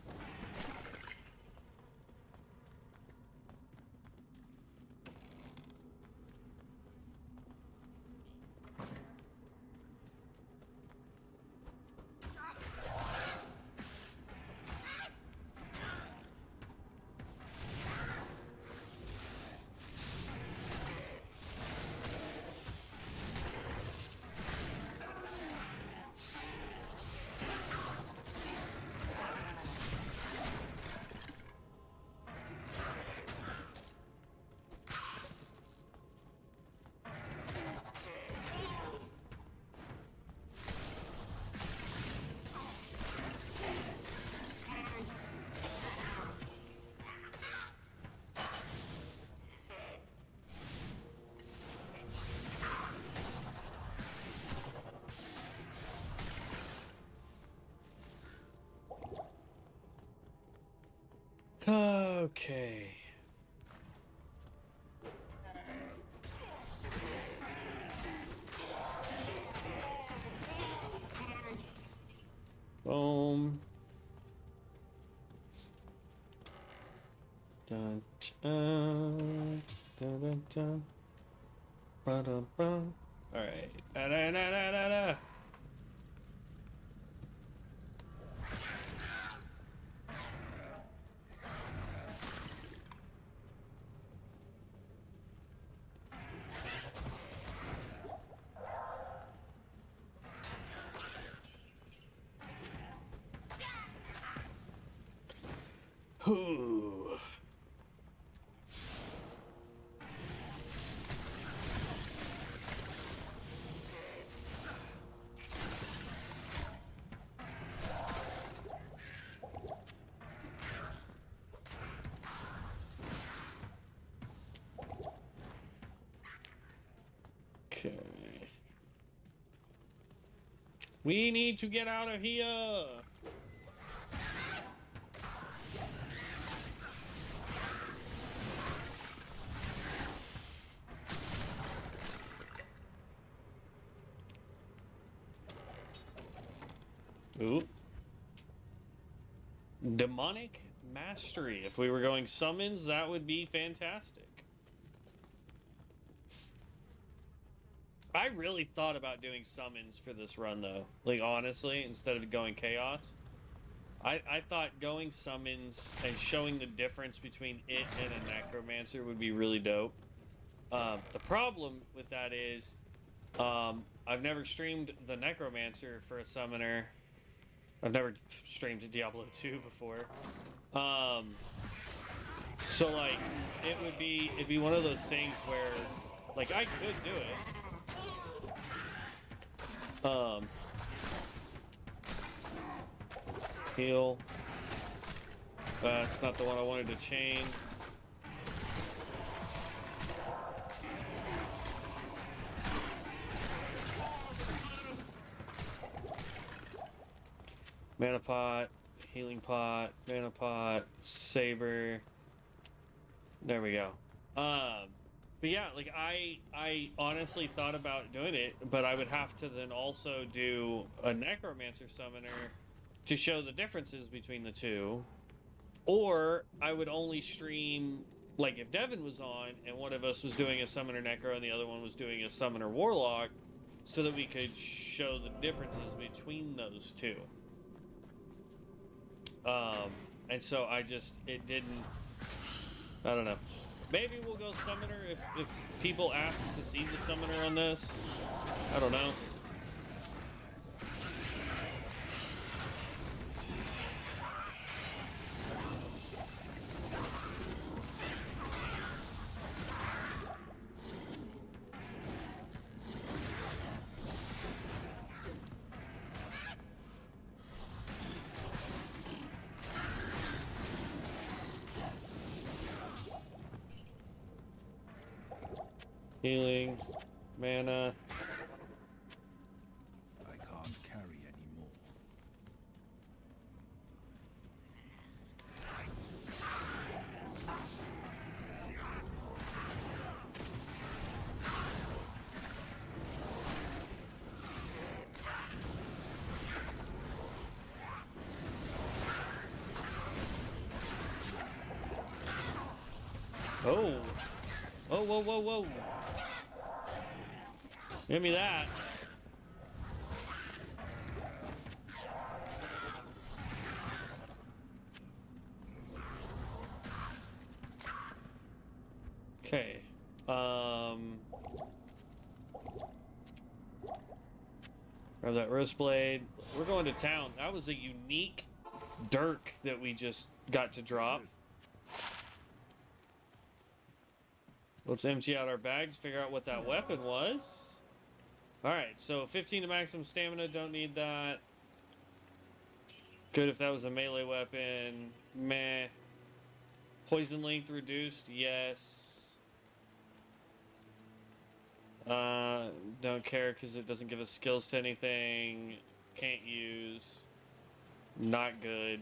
Okay. Boom. Dun, dun, dun, dun, dun. Ba-dum-bum. All right. Da-da-da-da-da-da. Whew. Okay. We need to get out of here. Ooh. Demonic Mastery. If we were going summons, that would be fantastic. I really thought about doing summons for this run, though. Like, honestly, instead of going chaos. I thought going summons and showing the difference between it and a necromancer would be really dope. The problem with that is I've never streamed the necromancer for a summoner. I've never streamed Diablo 2 before. So like it'd be one of those things where like I could do it. Heal. That's not the one I wanted to chain. Mana pot, healing pot, mana pot, saber. There we go. But yeah, like I honestly thought about doing it, but I would have to then also do a necromancer summoner to show the differences between the two. Or I would only stream, like if Devin was on and one of us was doing a summoner necro and the other one was doing a summoner warlock, so that we could show the differences between those two. And so it didn't, I don't know. Maybe we'll go summoner if people ask to see the summoner on this. I don't know. Healing, mana. I can't carry anymore. Oh. Oh, whoa, whoa, whoa. Give me that. Okay. Grab that wrist blade. We're going to town. That was a unique dirk that we just got to drop. Let's empty out our bags, figure out what that weapon was. Alright, so 15 to maximum stamina, don't need that. Good if that was a melee weapon. Meh. Poison length reduced, yes. Don't care because it doesn't give us skills to anything. Can't use. Not good.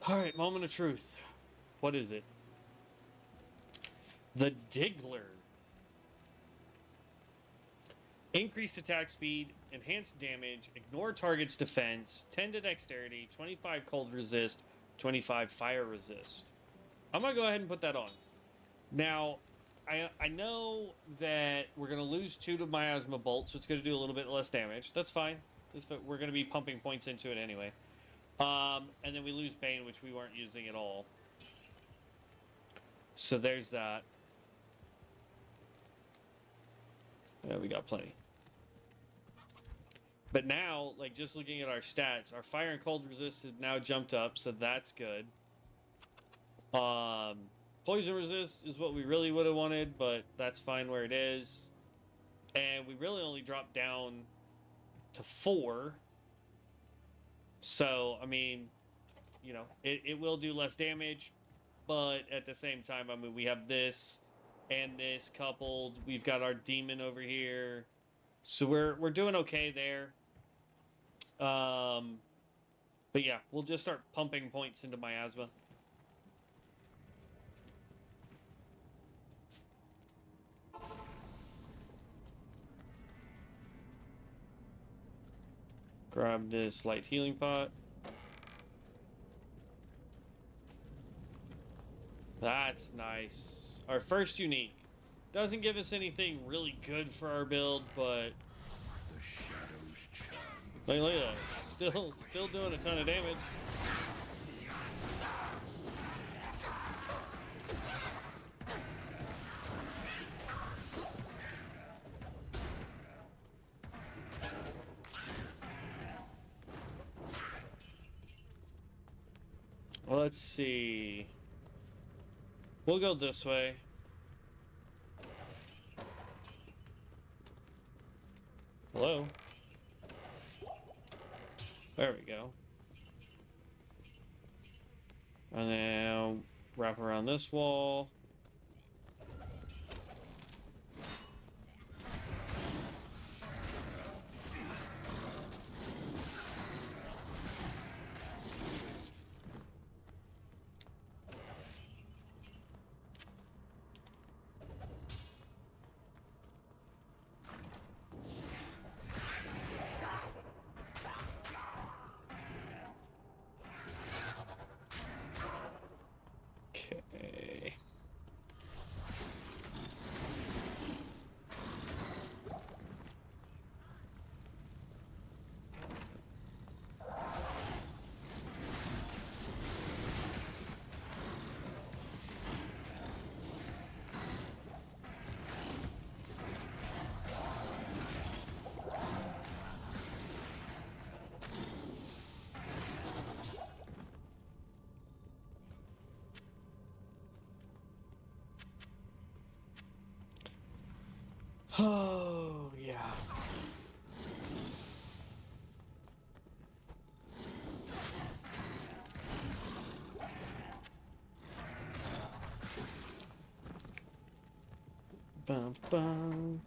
Alright, moment of truth. What is it? The Diggler. Increased attack speed, enhanced damage, ignore target's defense, 10 to dexterity, 25 cold resist, 25 fire resist. I'm going to go ahead and put that on. Now, I know that we're going to lose 2 to miasma bolt, so it's going to do a little bit less damage. That's fine. We're going to be pumping points into it anyway. And then we lose Bane, which we weren't using at all. So there's that. Yeah, we got plenty. But now, like, just looking at our stats, our fire and cold resist has now jumped up, so that's good. Poison resist is what we really would have wanted, but that's fine where it is. And we really only dropped down to 4. So, I mean, you know, it will do less damage, but at the same time, I mean, we have this and this coupled. We've got our demon over here. So we're doing okay there. But yeah, we'll just start pumping points into miasma. Grab this light healing pot. That's nice. Our first unique. Doesn't give us anything really good for our build, but The shadows churn. look at that. Still doing a ton of damage. Let's see. We'll go this way. Hello? There we go. And now wrap around this wall. Okay. Oh, yeah. Bum, bum.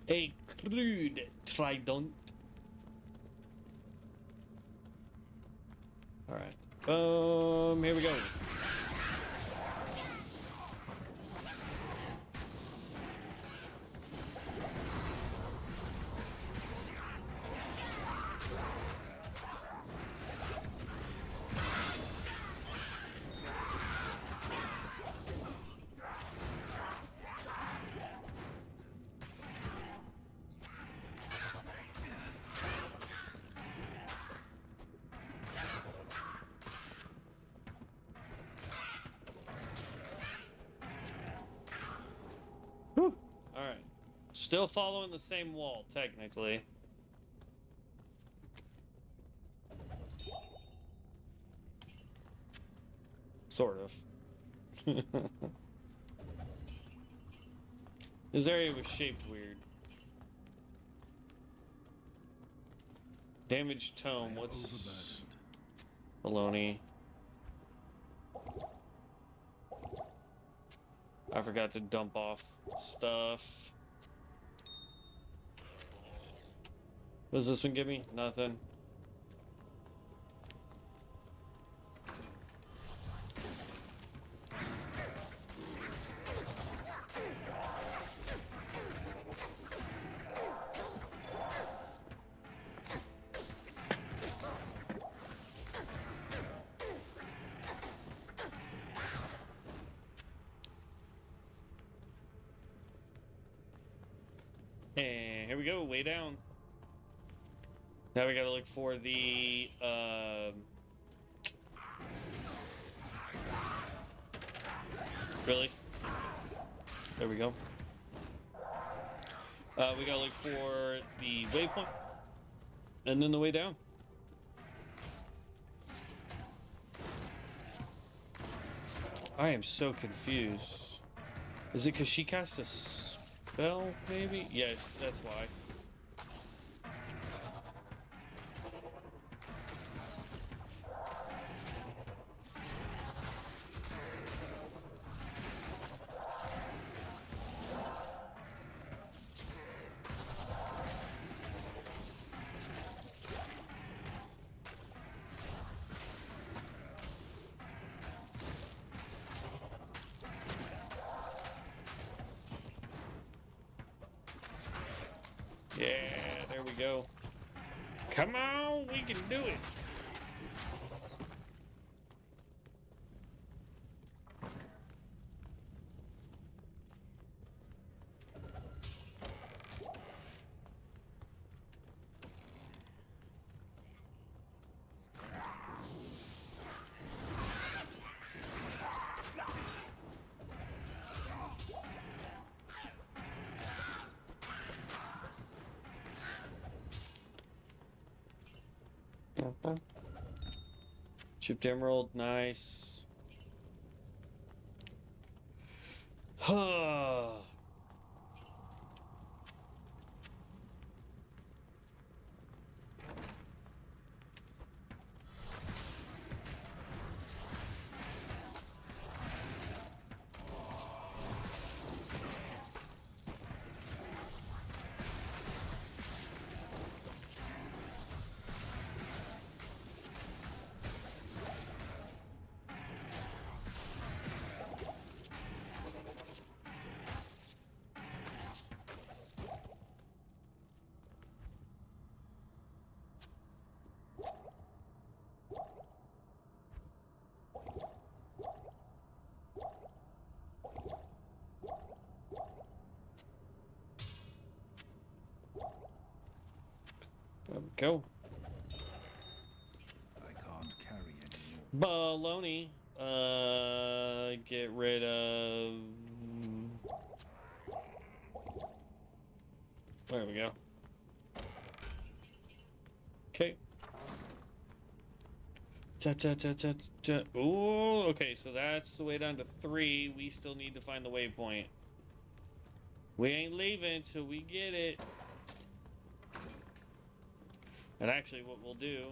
A crude trident. All right. Here we go. Whew. All right. Still following the same wall, technically. Sort of. This area was shaped weird. Damaged tome. What's baloney? I forgot to dump off stuff. What does this one give me? Nothing. And here we go, way down. Now we gotta look for the really? There we go. We gotta look for the waypoint and then the way down. I am so confused. Is it because she cast a spell, maybe? Yeah, that's why. Yeah, there we go. Come on, we can do it. Chipped emerald, nice. There we go. I can't carry anymore. Baloney. Get rid of. There we go. Okay. Ooh, okay, so that's the way down to 3. We still need to find the waypoint. We ain't leaving till we get it. And actually, what we'll do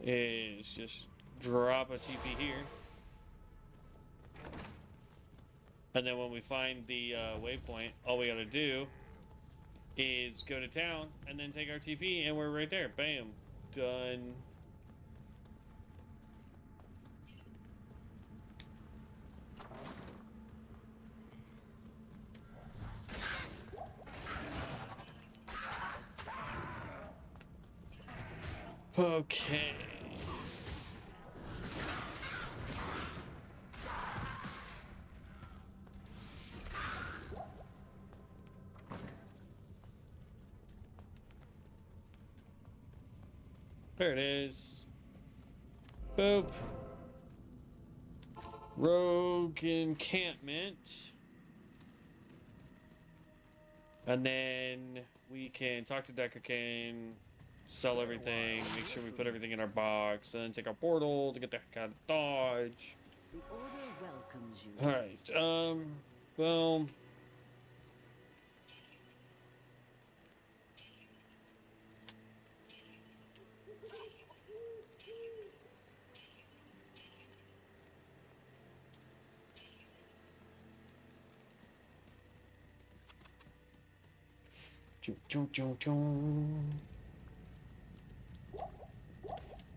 is just drop a TP here. And then when we find the waypoint, all we gotta do is go to town and then take our TP, and we're right there. Bam. Done. Okay. There it is. Boop. Rogue encampment. And then we can talk to Decker Kane, sell everything, make sure we put everything in our box, and then take our portal to get the heck out of Dodge. The order welcomes you. Alright, well.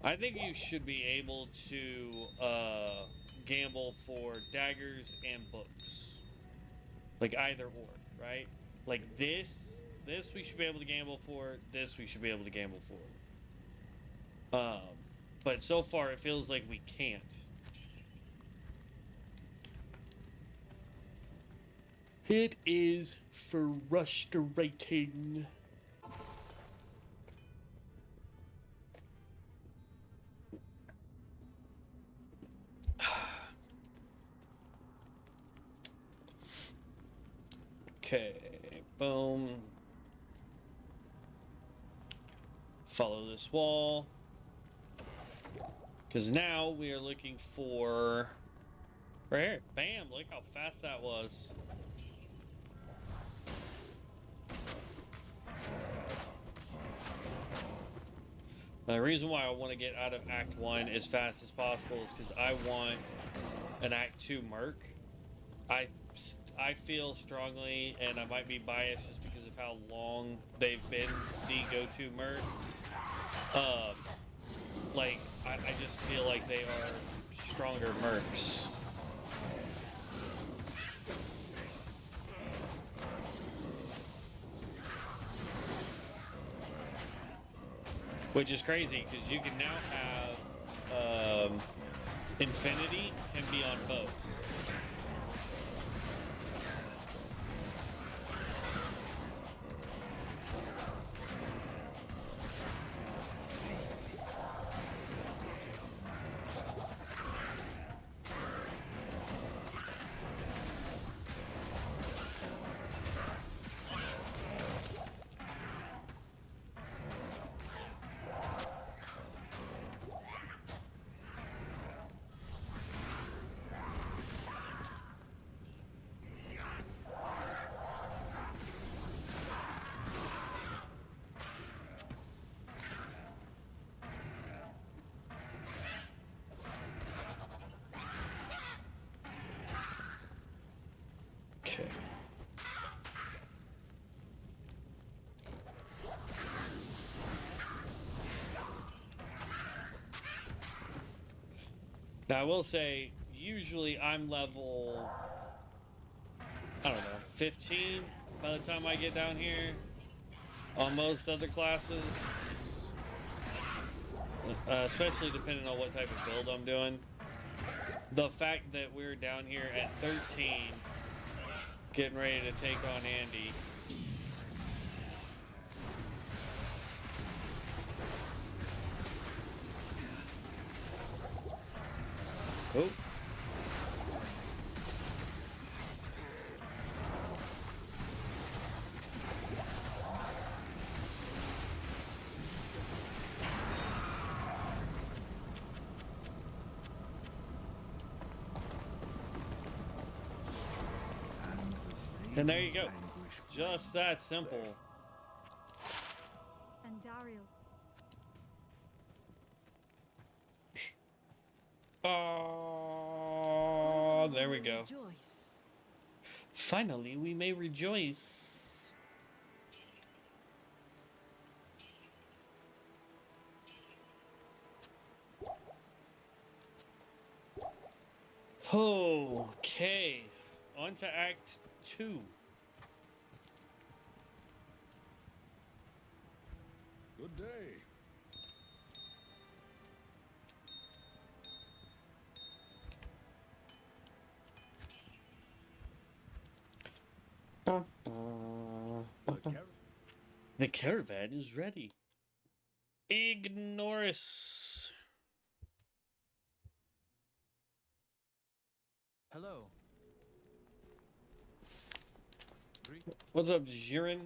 I think you should be able to gamble for daggers and books. Like either or, right? Like this we should be able to gamble for, this we should be able to gamble for. But so far it feels like we can't. It is frustrating. Okay, boom. Follow this wall. Because now we are looking for... Right here. Bam! Look how fast that was. Now, the reason why I want to get out of Act 1 as fast as possible is because I want an Act 2 Merc. I feel strongly, and I might be biased just because of how long they've been the go-to Merc. Like, I just feel like they are stronger Mercs. Which is crazy, because you can now have Infinity and be on both. Okay. Now I will say, usually I'm level, I don't know, 15 by the time I get down here. On most other classes, especially depending on what type of build I'm doing. The fact that we're down here at 13, getting ready to take on Andy. Oh. And there you go. Just that simple. And Dario. Oh, there we go. Rejoice. Finally, we may rejoice. Okay, on to Act 2. Good day. The caravan is ready. Ignorus. Hello. What's up, Jiren?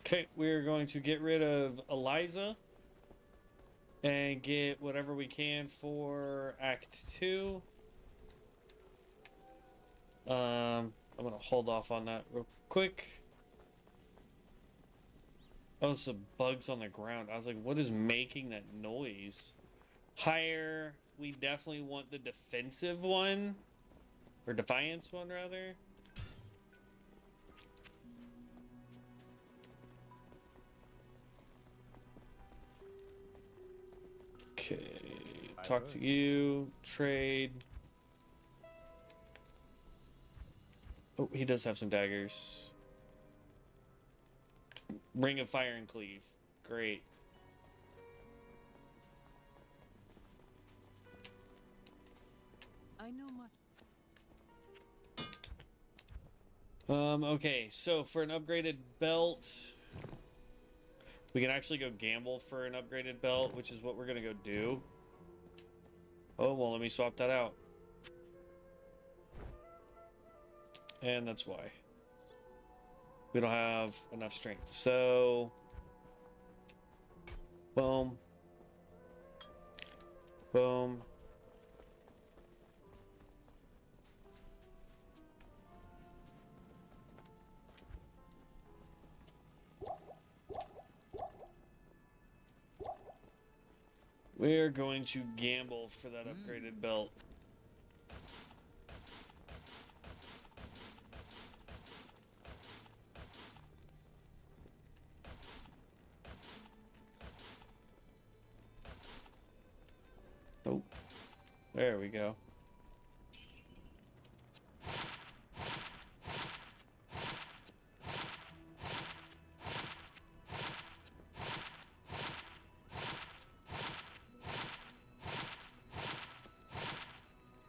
Okay, we're going to get rid of Eliza and get whatever we can for Act 2. I'm gonna hold off on that real quick. Oh, some bugs on the ground. I was like, what is making that noise? Higher, we definitely want the defensive one. Or Defiance one, rather. Okay, talk to you, trade. Oh, he does have some daggers. Ring of Fire and Cleave. Great. I know much. Okay, so for an upgraded belt, we can actually go gamble for an upgraded belt, which is what we're gonna go do. Oh, well, let me swap that out. And that's why. We don't have enough strength. So, boom. Boom. We're going to gamble for that upgraded belt. Oh, there we go.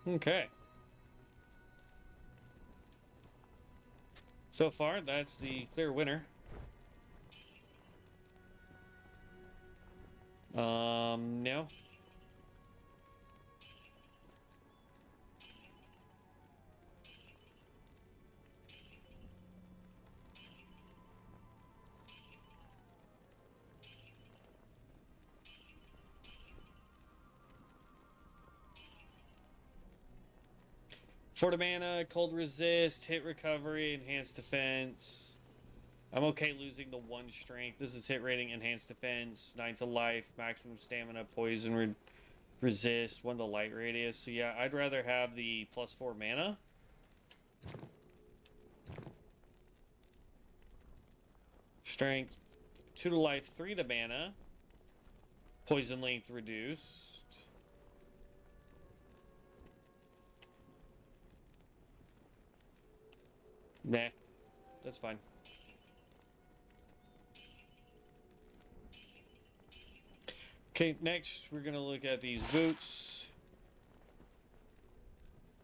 Okay. So far, that's the clear winner. No. For the mana, cold resist, hit recovery, enhanced defense. I'm okay losing the 1 strength. This is hit rating, enhanced defense, 9 to life, maximum stamina, poison resist, 1 to light radius. So yeah, I'd rather have the +4 mana. Strength, 2 to life, 3 to mana. Poison length reduced. Nah, that's fine. Okay, next we're gonna look at these boots.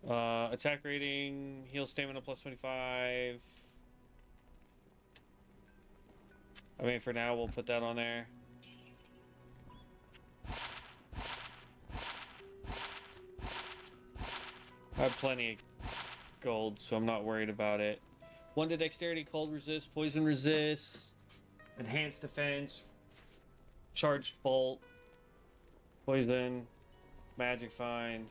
Attack rating, heal stamina +25. I mean, for now, we'll put that on there. I have plenty of gold, so I'm not worried about it. 1 to dexterity, cold resist, poison resist, enhanced defense, charged bolt, poison, magic find,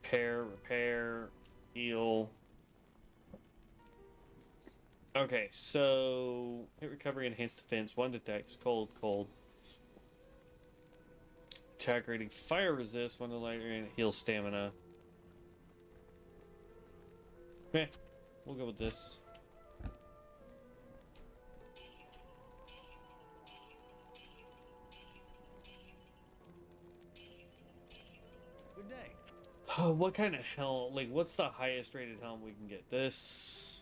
repair, heal. Okay, so hit recovery, enhanced defense, 1 to dex, cold. Attack rating, fire resist, 1 to light rating, heal stamina. Okay, we'll go with this. Good day. What kind of helm? Like, what's the highest rated helm we can get? This.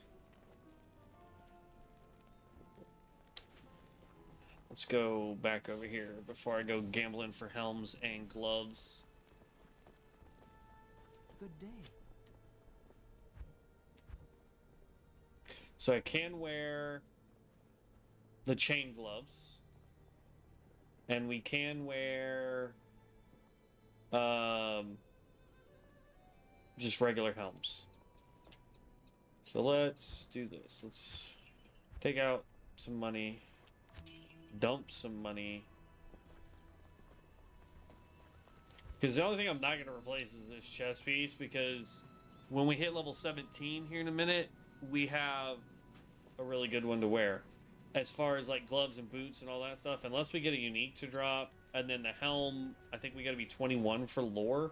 Let's go back over here before I go gambling for helms and gloves. Good day. So I can wear the chain gloves. And we can wear just regular helms. So let's do this. Let's take out some money. Dump some money. Because the only thing I'm not going to replace is this chest piece, because when we hit level 17 here in a minute, we have a really good one to wear. As far as like gloves and boots and all that stuff, unless we get a unique to drop, and then the helm, I think we got to be 21 for lore.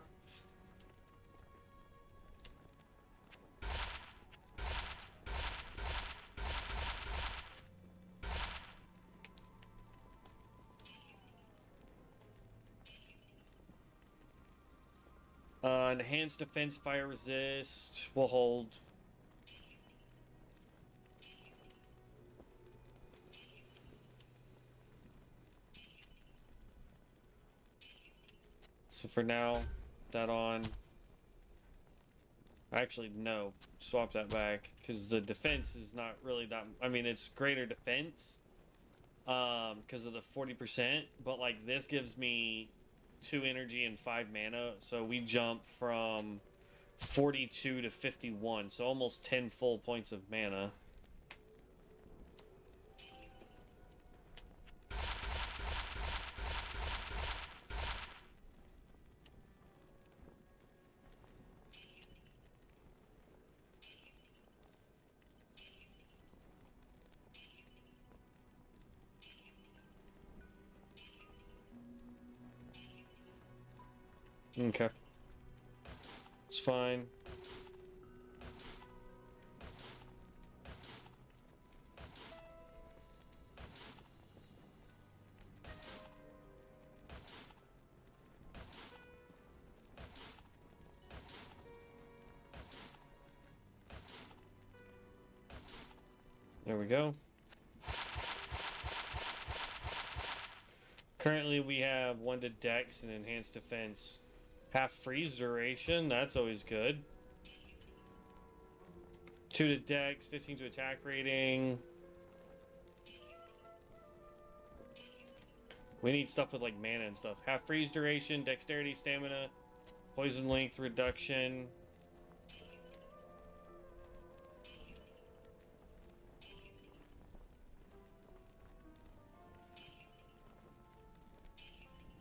Enhanced defense, fire resist. We'll hold. So for now, that on. Actually, no. Swap that back because the defense is not really that. I mean, it's greater defense, because of the 40%. But like this gives me 2 energy and 5 mana, so we jump from 42 to 51, so almost 10 full points of mana. Okay. It's fine. There we go. Currently we have 1 to Dex and enhanced defense. Half freeze duration, that's always good. 2 to Dex, 15 to attack rating. We need stuff with like mana and stuff. Half freeze duration, dexterity, stamina, poison length reduction.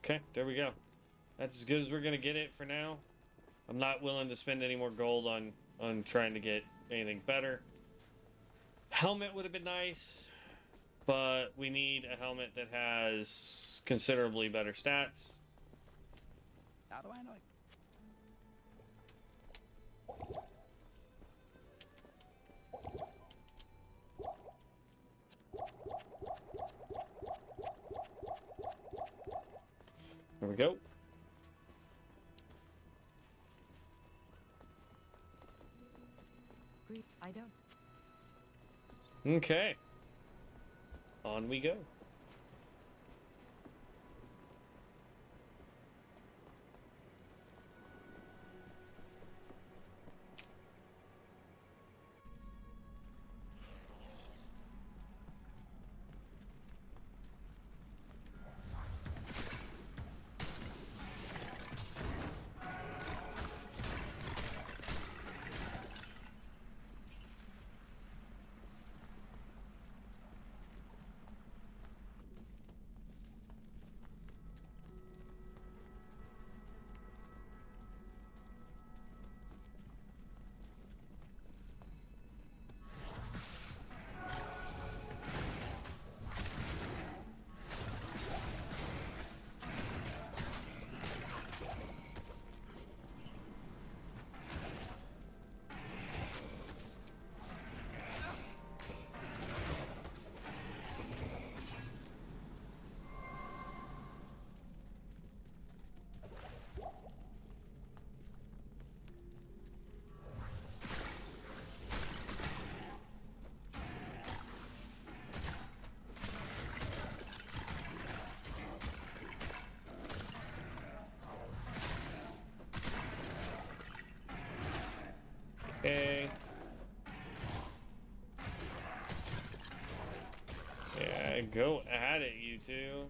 Okay, there we go. That's as good as we're gonna get it for now. I'm not willing to spend any more gold on trying to get anything better. Helmet would have been nice, but we need a helmet that has considerably better stats. How do I know? There we go. I don't. Okay. On we go. Okay. Yeah, go at it, you two.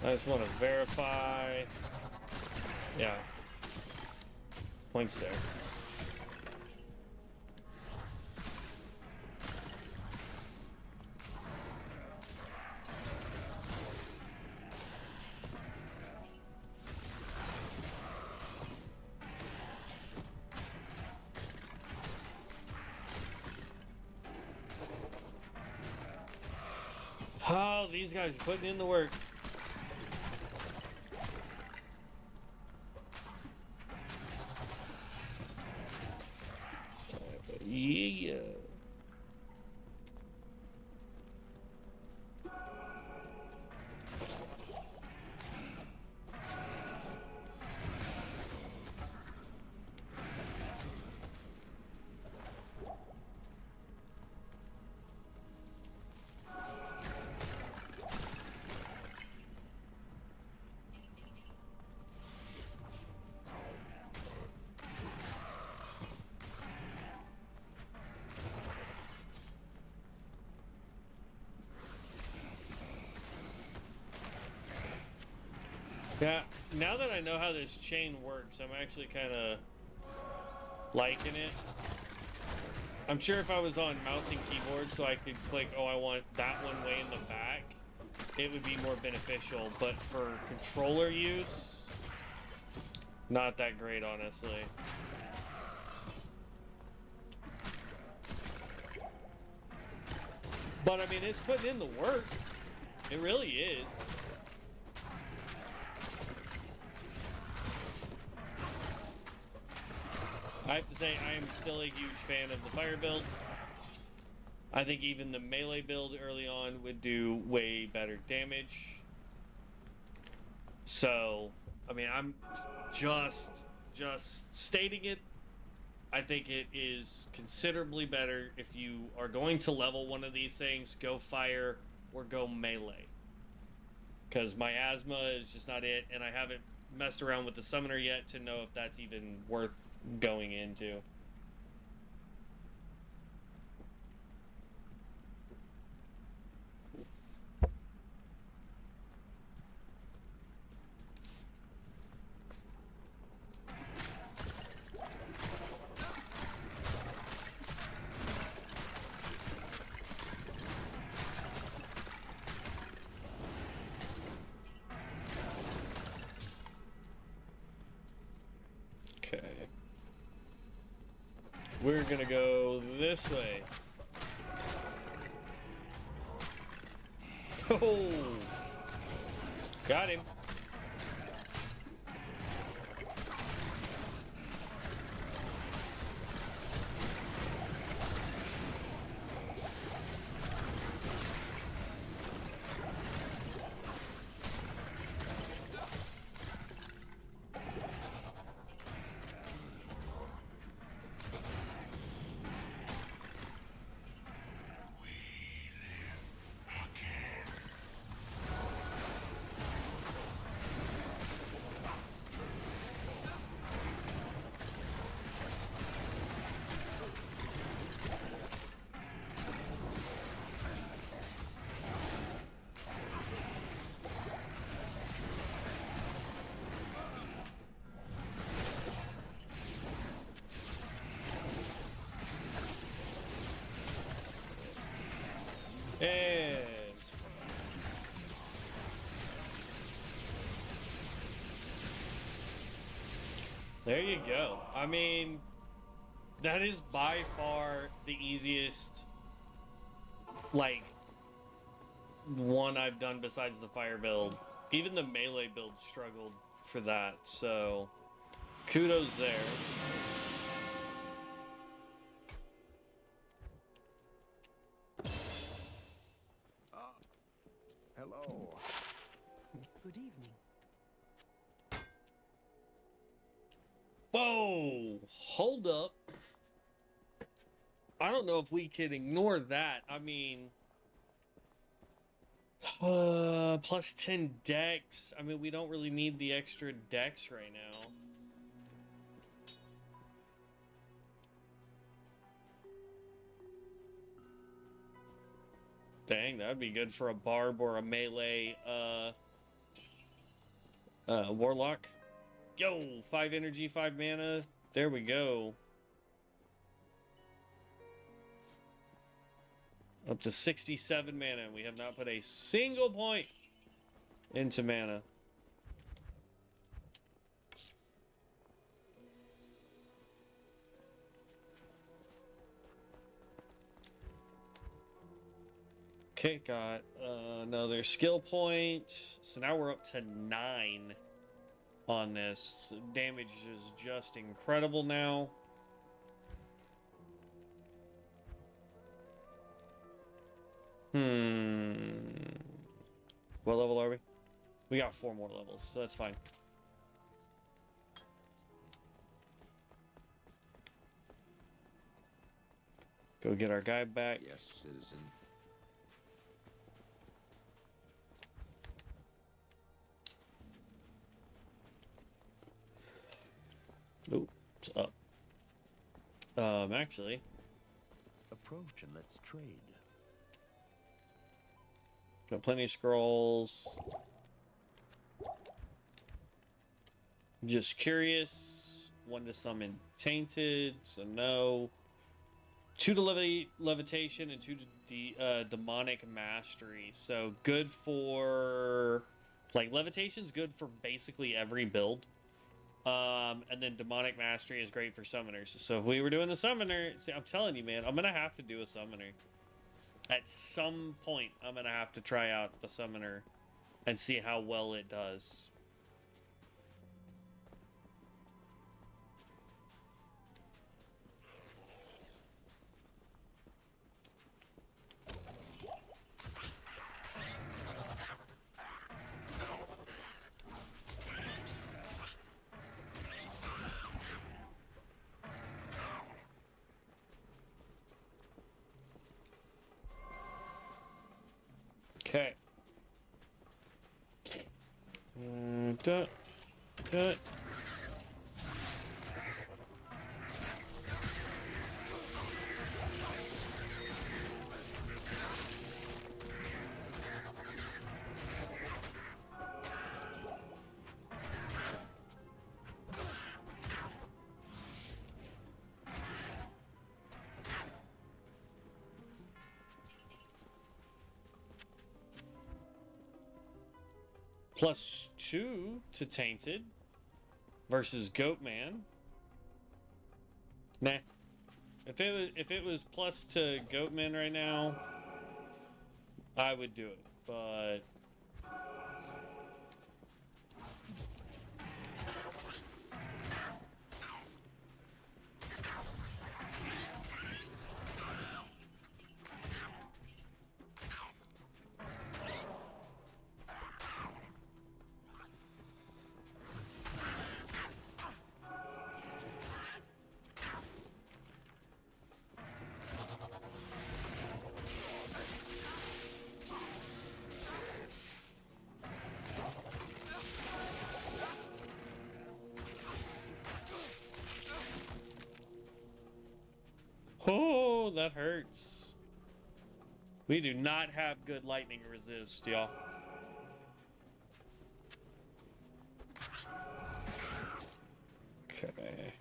I just want to verify. Yeah. Points there. Oh, these guys are putting in the work. Yeah. Yeah, now that I know how this chain works, I'm actually kind of liking it. I'm sure if I was on mouse and keyboard so I could click, oh, I want that one way in the back, it would be more beneficial. But for controller use, not that great, honestly. But, I mean, it's putting in the work. It really is. I have to say, I am still a huge fan of the fire build. I think even the melee build early on would do way better damage. So, I mean, I'm just stating it. I think it is considerably better if you are going to level one of these things, go fire or go melee. Because my asthma is just not it, and I haven't messed around with the summoner yet to know if that's even worth going into. Okay. We're gonna go this way. Oh! Got him. And there you go. I mean, that is by far the easiest, like, one I've done besides the fire build. Even the melee build struggled for that, so kudos there. Hello. Good evening. Whoa! Hold up. I don't know if we can ignore that. I mean, plus 10 dex. I mean, we don't really need the extra dex right now. Dang, that'd be good for a barb or a melee, warlock. Yo, 5 energy, 5 mana. There we go. Up to 67 mana. We have not put a single point into mana. Okay, got another skill point. So now we're up to 9 on this. Damage is just incredible now. What level are we? We got 4 more levels, so that's fine. Go get our guy back. Yes, citizen. Oh, it's up. Actually. Approach and let's trade. Got plenty of scrolls. Just curious. 1 to summon Tainted, so no. 2 to levitation and 2 to demonic mastery. So good for, like, levitation's good for basically every build. And then demonic mastery is great for summoners. So if we were doing the summoner, see, I'm telling you, man, I'm gonna have to do a summoner. At some point, I'm gonna have to try out the summoner and see how well it does. Okay. Cut. +2 to Tainted versus Goatman. Nah. If it was plus to Goatman right now, I would do it. But oh, that hurts. We do not have good lightning resist, y'all. Okay.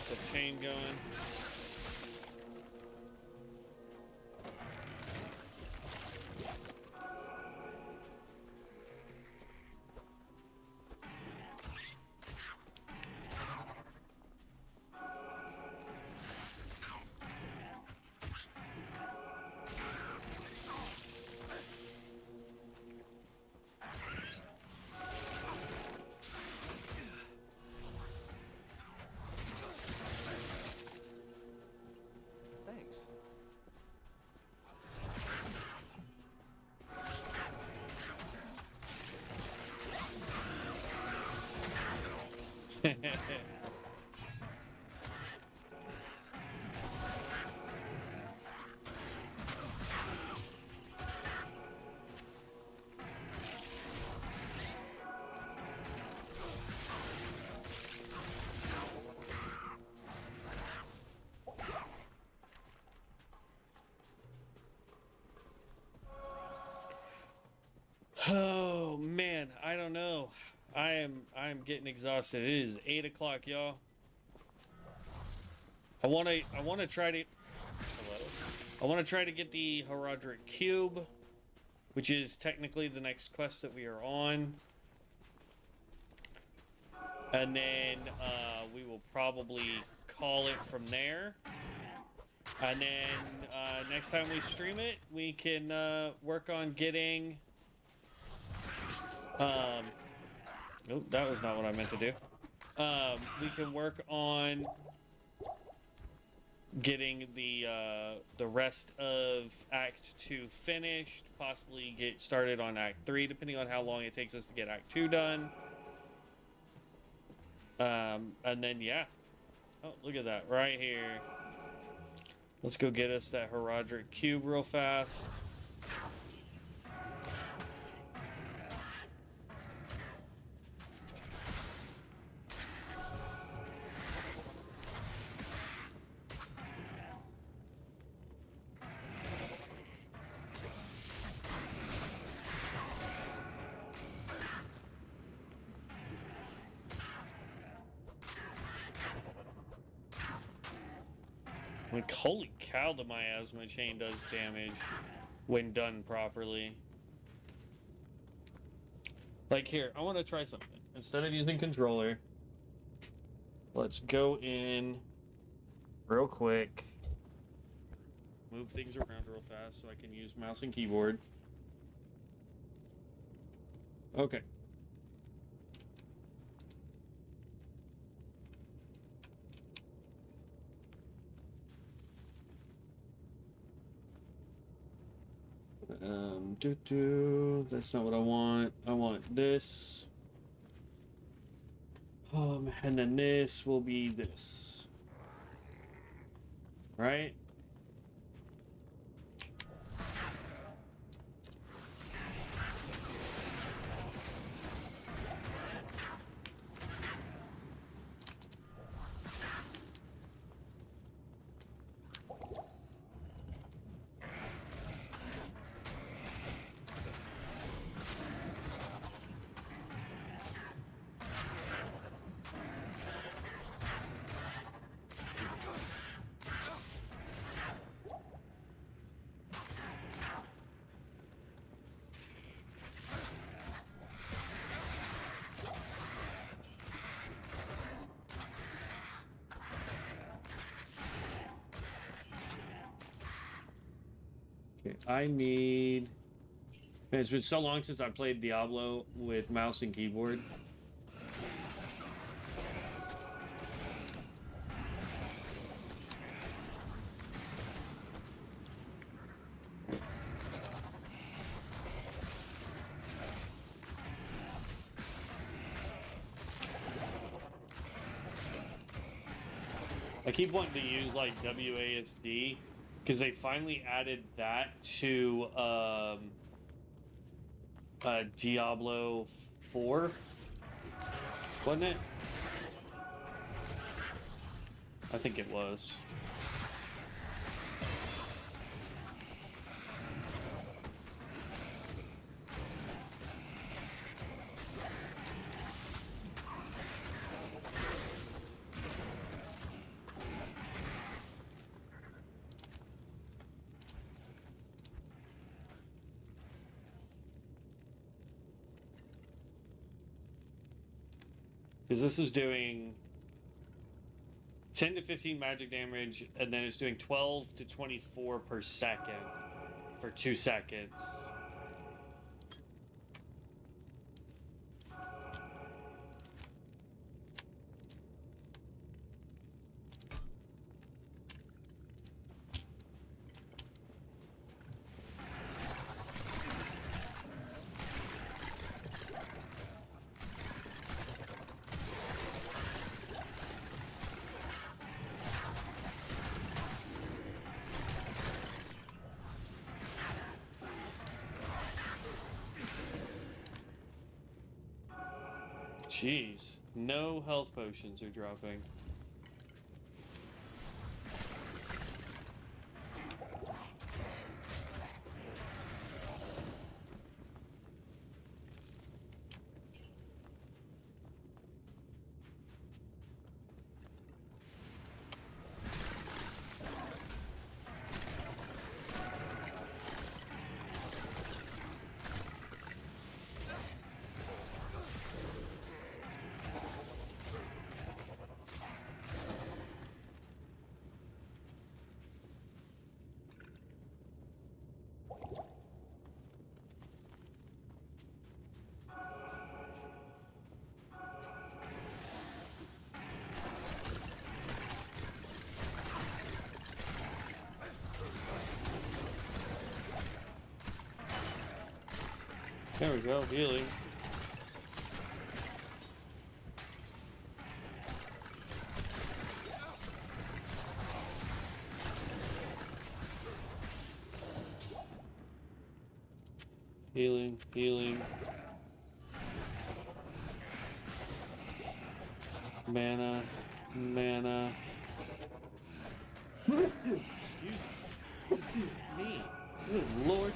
The chain going. Thanks. Oh man, I don't know. I'm getting exhausted. It is 8 o'clock, y'all. I wanna try to hello. I wanna try to get the Heraldric Cube, which is technically the next quest that we are on. And then we will probably call it from there. And then next time we stream it, we can work on getting. Oh, that was not what I meant to do. We can work on getting the rest of Act 2 finished. Possibly get started on Act 3, depending on how long it takes us to get Act 2 done. And then yeah. Oh, look at that right here. Let's go get us that Herodric cube real fast. Like, holy cow, the miasma chain does damage when done properly. Like, here, I want to try something. Instead of using controller, let's go in real quick, move things around real fast so I can use mouse and keyboard. Okay. That's not what I want. I want this. And then this will be this. Right? I need... Man, it's been so long since I played Diablo with mouse and keyboard. I keep wanting to use like WASD because they finally added that to Diablo 4, wasn't it? I think it was. Because this is doing 10 to 15 magic damage, and then it's doing 12 to 24 per second for 2 seconds. Jeez, no health potions are dropping. There we go, healing. Healing, healing. Mana, mana. Excuse me. Good Lord.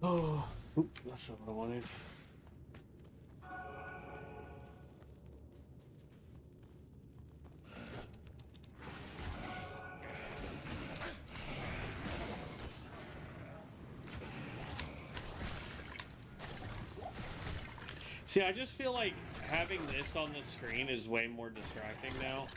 Oh, oop, that's not what I wanted. See, I just feel like having this on the screen is way more distracting now.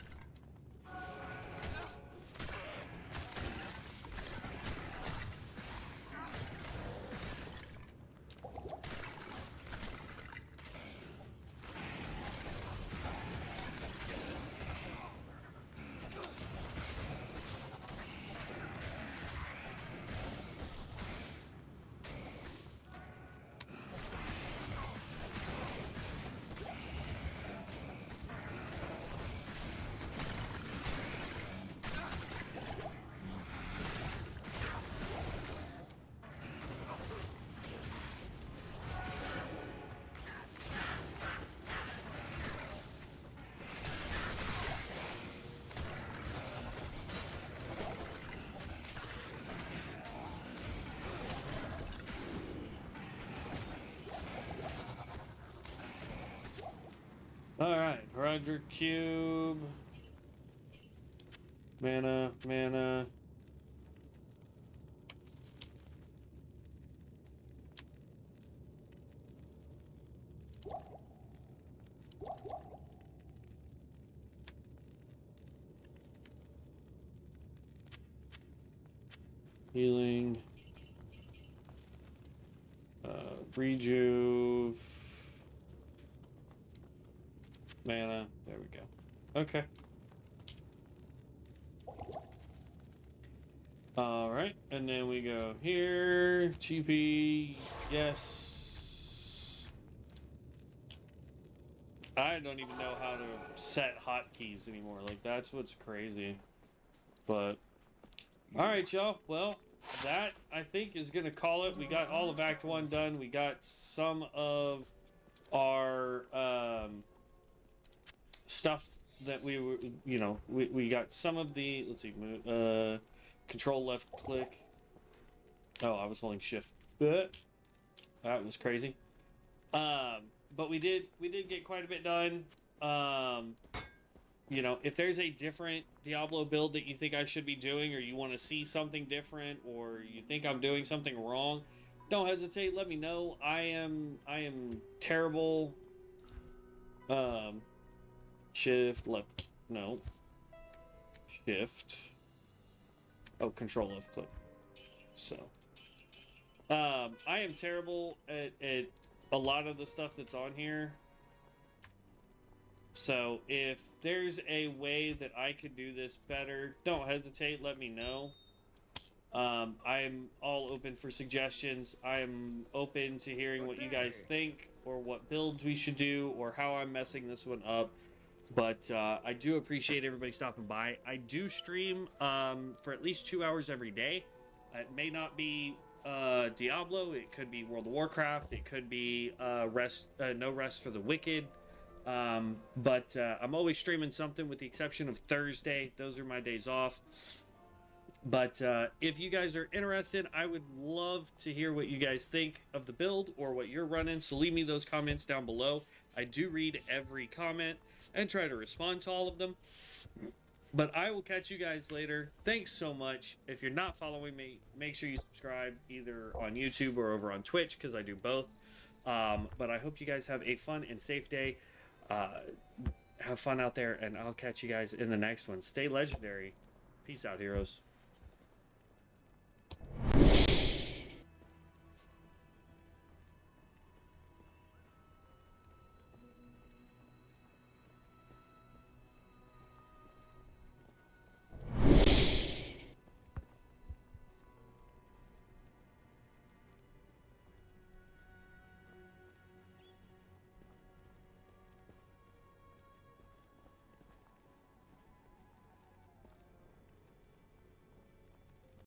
Alright, Roger Cube. Mana, mana. Healing. Rejuve. Mana. There we go. Okay. Alright, and then we go here. TP. Yes. I don't even know how to set hotkeys anymore. Like, that's what's crazy. But, alright, y'all. Well, that, I think, is going to call it. We got all of Act 1 done. We got some of our, stuff that we were, you know, we got some of the, let's see, control left click. Oh, I was holding shift. That was crazy. But we did get quite a bit done. You know, if there's a different Diablo build that you think I should be doing, or you want to see something different, or you think I'm doing something wrong, don't hesitate. Let me know. I am terrible. Shift left. No. Shift. Oh, control left click. So, I am terrible at a lot of the stuff that's on here. So if there's a way that I could do this better, don't hesitate. Let me know. I'm all open for suggestions. I'm open to hearing what you guys think, or what builds we should do, or how I'm messing this one up. But I do appreciate everybody stopping by. I do stream for at least 2 hours every day. It may not be Diablo. It could be World of Warcraft. It could be No Rest for the Wicked. But I'm always streaming something, with the exception of Thursday. Those are my days off. But if you guys are interested, I would love to hear what you guys think of the build, or what you're running. So leave me those comments down below. I do read every comment and try to respond to all of them. But I will catch you guys later. Thanks so much. If you're not following me, make sure you subscribe either on YouTube or over on Twitch, because I do both. But I hope you guys have a fun and safe day. Have fun out there, and I'll catch you guys in the next one. Stay legendary. Peace out, heroes.